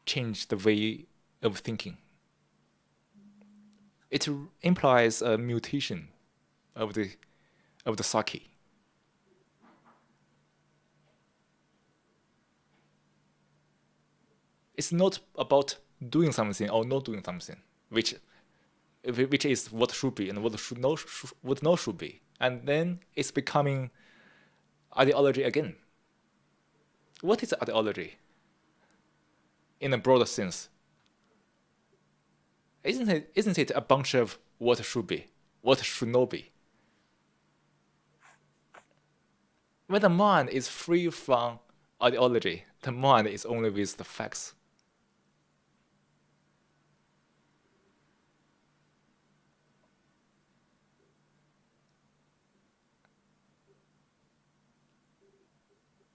change the way of thinking. It implies a mutation of the psyche. It's not about doing something or not doing something, which is what should be and what not should be, and then it's becoming ideology again. What is ideology? In a broader sense, isn't it a bunch of what should be, what should not be? When the mind is free from ideology, the mind is only with the facts.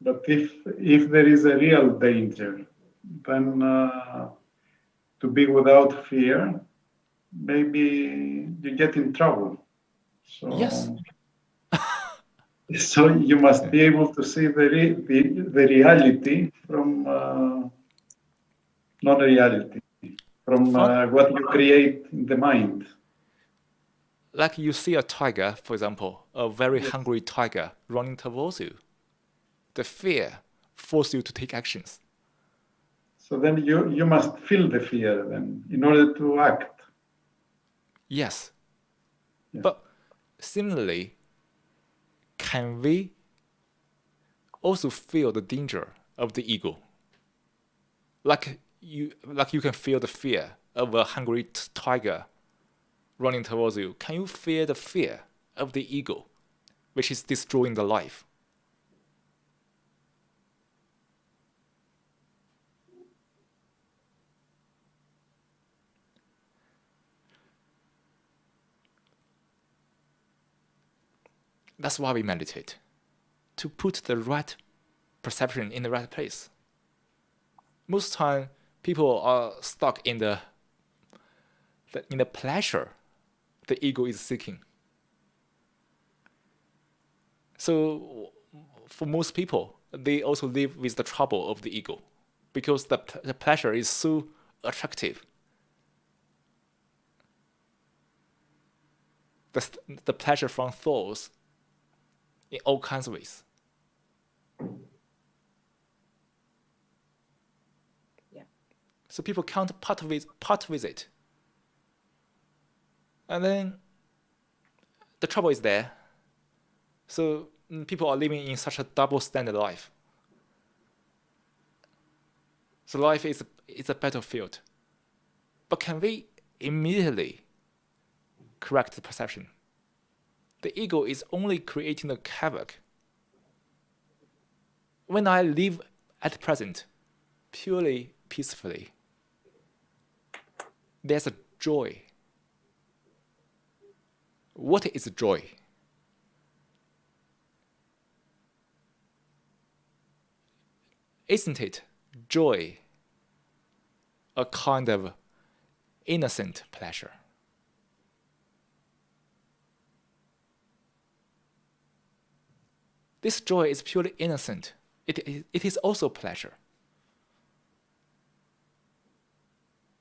But if there is a real danger, then to be without fear, maybe you get in trouble. So,
Yes.
So you must be able to see the reality from non-reality, from what you create in the mind.
Like you see a tiger, for example, a very
Yes.
hungry tiger running towards you. The fear forces you to take actions.
So then you must feel the fear then in order to act.
Yes,
Yes.
but similarly, can we also feel the danger of the ego? Like you can feel the fear of a hungry tiger running towards you. Can you feel the fear of the ego, which is destroying the life? That's why we meditate, to put the right perception in the right place. Most time, people are stuck in the pleasure the ego is seeking. So, for most people, they also live with the trouble of the ego, because the pleasure is so attractive. The, the pleasure from thoughts in all kinds of ways.
Yeah.
So people can't part with it. And then the trouble is there. So people are living in such a double standard life. So life is a battlefield. But can we immediately correct the perception? The ego is only creating the havoc. When I live at present, purely peacefully, there's a joy. What is joy? Isn't it joy a kind of innocent pleasure? This joy is purely innocent. It is also pleasure.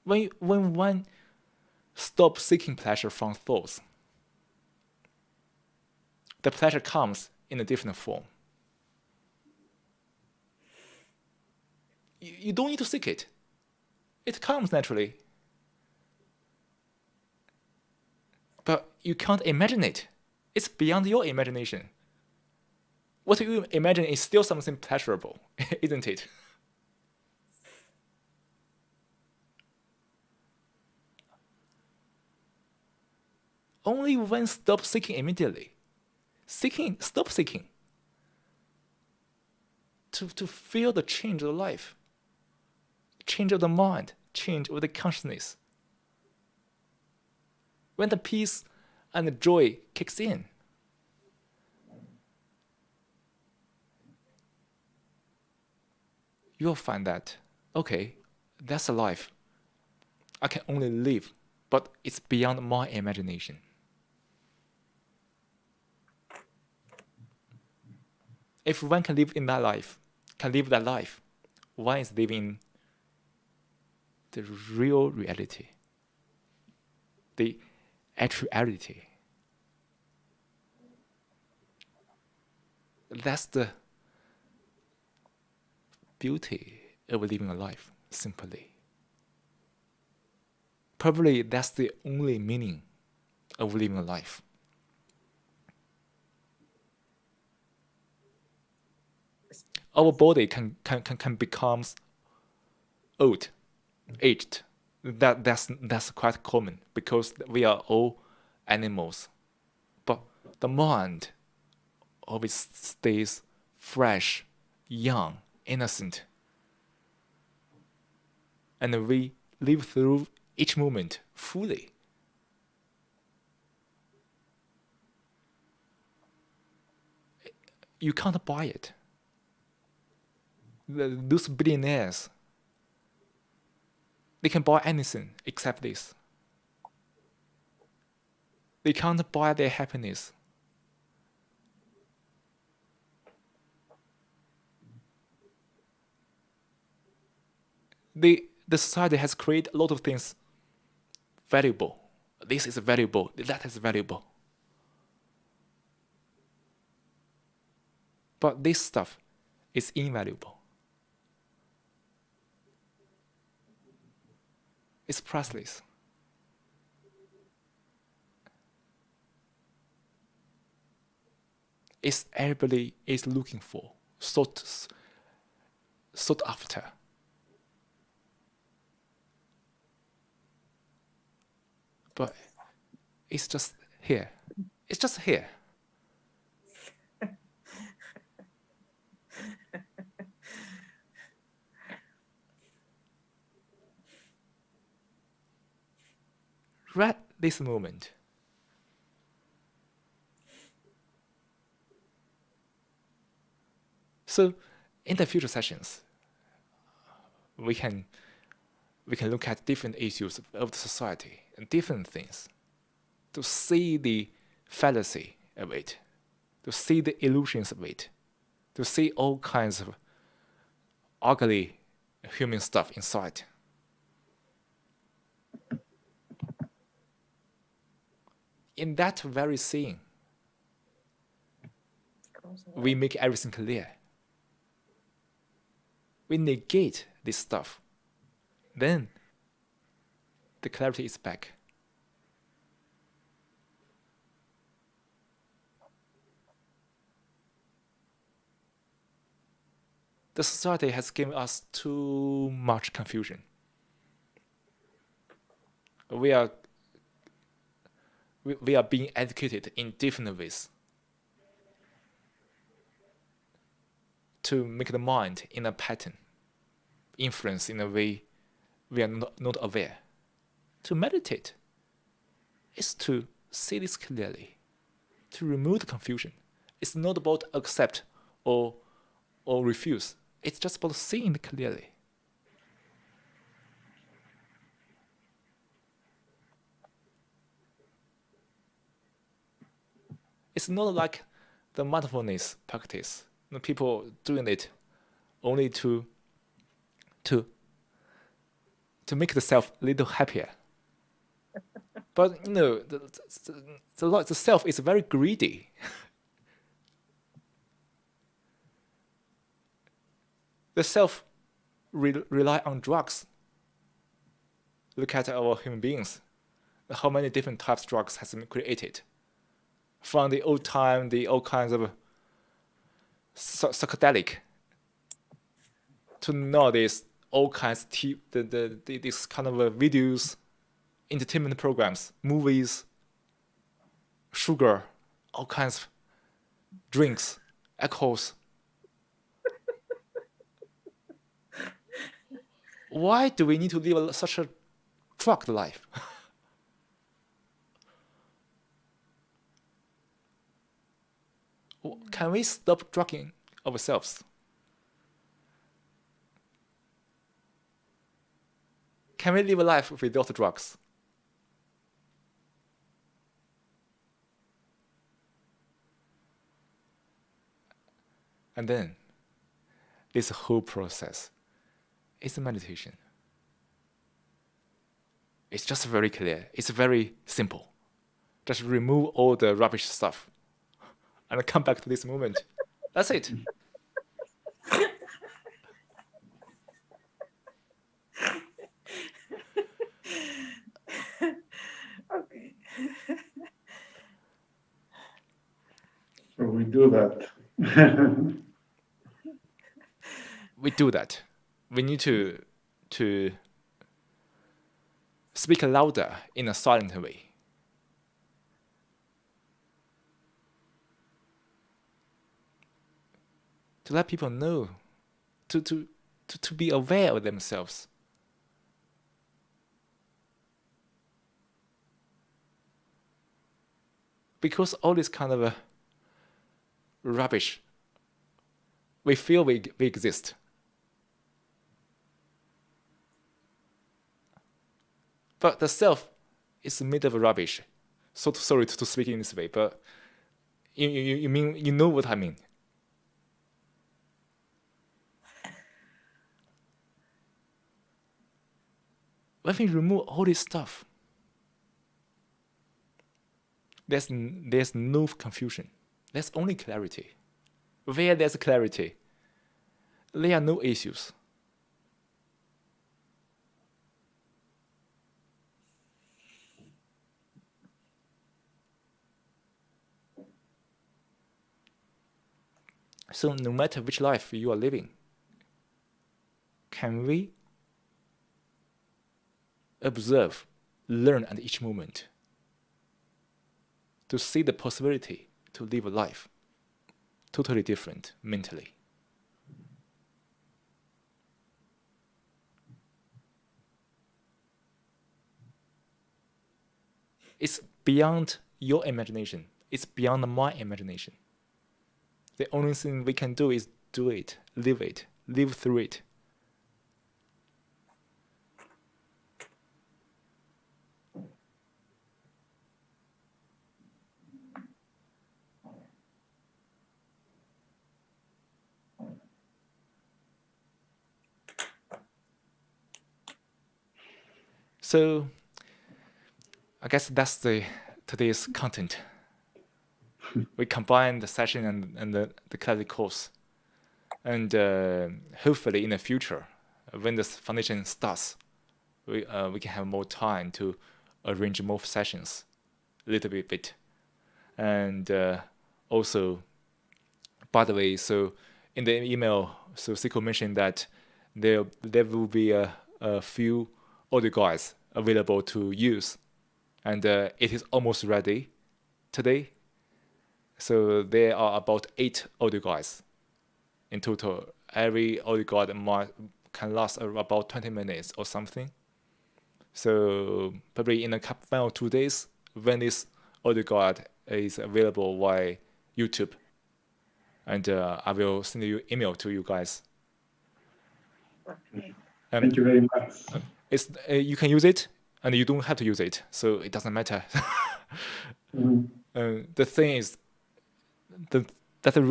When one stops seeking pleasure from thoughts, the pleasure comes in a different form. You don't need to seek it. It comes naturally. But you can't imagine it. It's beyond your imagination. What you imagine is still something pleasurable, isn't it? Only when stop seeking immediately. Stop seeking. To feel the change of life, change of the mind, change of the consciousness. When the peace and the joy kicks in, you'll find that, okay, that's a life I can only live, but it's beyond my imagination. If one can live that life, one is living the real reality, the actuality. That's the beauty of living a life, simply. Probably that's the only meaning of living a life. Our body can become old, aged. That's quite common because we are all animals. But the mind always stays fresh, young, innocent. And we live through each moment fully. You can't buy it. Those billionaires, they can buy anything except this. They can't buy their happiness. The society has created a lot of things valuable, This is valuable, that is valuable. But this stuff is invaluable. It's priceless. It's everybody is looking for, sought after. But it's just here. It's just here. Right this moment. So in the future sessions, we can look at different issues of the society and different things to see the fallacy of it, to see the illusions of it, to see all kinds of ugly human stuff inside. In that very seeing, we make everything clear. We negate this stuff. Then the clarity is back. The society has given us too much confusion. We are being educated in different ways to make the mind in a pattern, influence in a way we are not aware. To meditate is to see this clearly, to remove the confusion. It's not about accept or refuse. It's just about seeing it clearly. It's not like the mindfulness practice. People doing it only to make the self a little happier. But the self is very greedy. The self rely on drugs. Look at our human beings. How many different types of drugs has been created? From the old time, all kinds of psychedelic, to nowadays all kinds this kind of videos, entertainment programs, movies, sugar, all kinds of drinks, alcohols. Why do we need to live such a drugged life? Can we stop drugging ourselves? Can we live a life without drugs? And then, this whole process is a meditation. It's just very clear. It's very simple. Just remove all the rubbish stuff and come back to this moment. That's it.
Okay.
So we do that.
We do that. We need to speak louder in a silent way. To let people know, to be aware of themselves. Because all this kind of rubbish, we feel we exist. But the self is made of rubbish. So sorry to speak in this way, but you mean, you know what I mean. When we remove all this stuff, there's no confusion. There's only clarity. Where there's clarity, there are no issues. So no matter which life you are living, can we observe, learn at each moment to see the possibility to live a life totally different mentally? It's beyond your imagination. It's beyond my imagination. The only thing we can do is do it, live through it. So I guess that's today's content. We combine the session and the classic course. And hopefully in the future, when this foundation starts, we can have more time to arrange more sessions, a little bit. And also, by the way, so in the email, so Siko mentioned that there will be a few audio guides available to use, and it is almost ready today. So there are about 8 audio guides in total. Every audio guide can last about 20 minutes or something. So probably in a couple 1 or 2 days, when this audio guide is available via YouTube, and I will send you email to you guys.
Thank you very much.
It's you can use it, and you don't have to use it, so it doesn't matter. The thing is,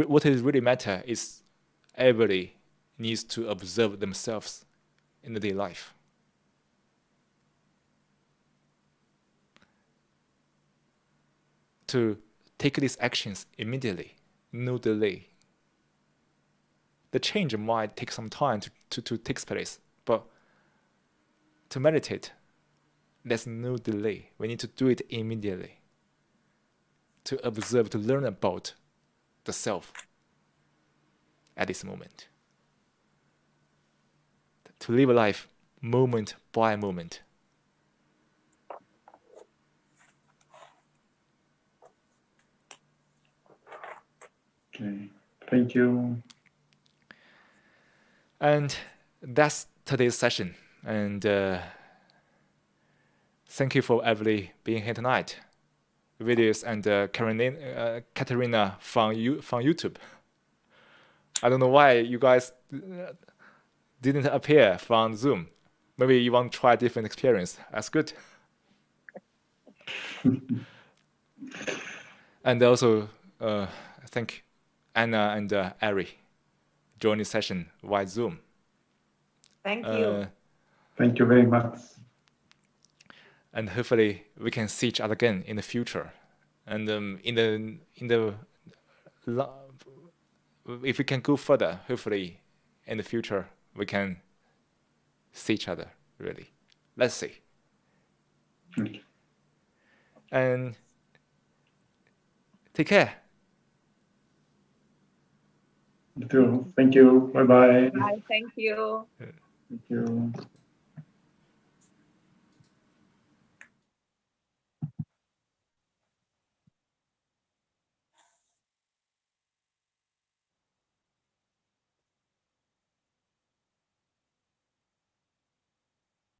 what is really matter is everybody needs to observe themselves in the daily life. To take these actions immediately, no delay. The change might take some time to take place, but to meditate, there's no delay. We need to do it immediately. To observe, to learn about the self at this moment. To live a life moment by moment.
Okay, thank you.
And that's today's session. And thank you for everybody being here tonight. Videos and Katerina from YouTube. I don't know why you guys didn't appear from Zoom. Maybe you want to try a different experience. That's good. And also, thank Anna and Ari joining the session via Zoom.
Thank you.
Thank you very much.
And hopefully we can see each other again in the future. And if we can go further, hopefully in the future we can see each other. Really, let's see.
Okay.
And take care.
You too. Thank you. Bye bye.
Bye. Thank you.
Thank you.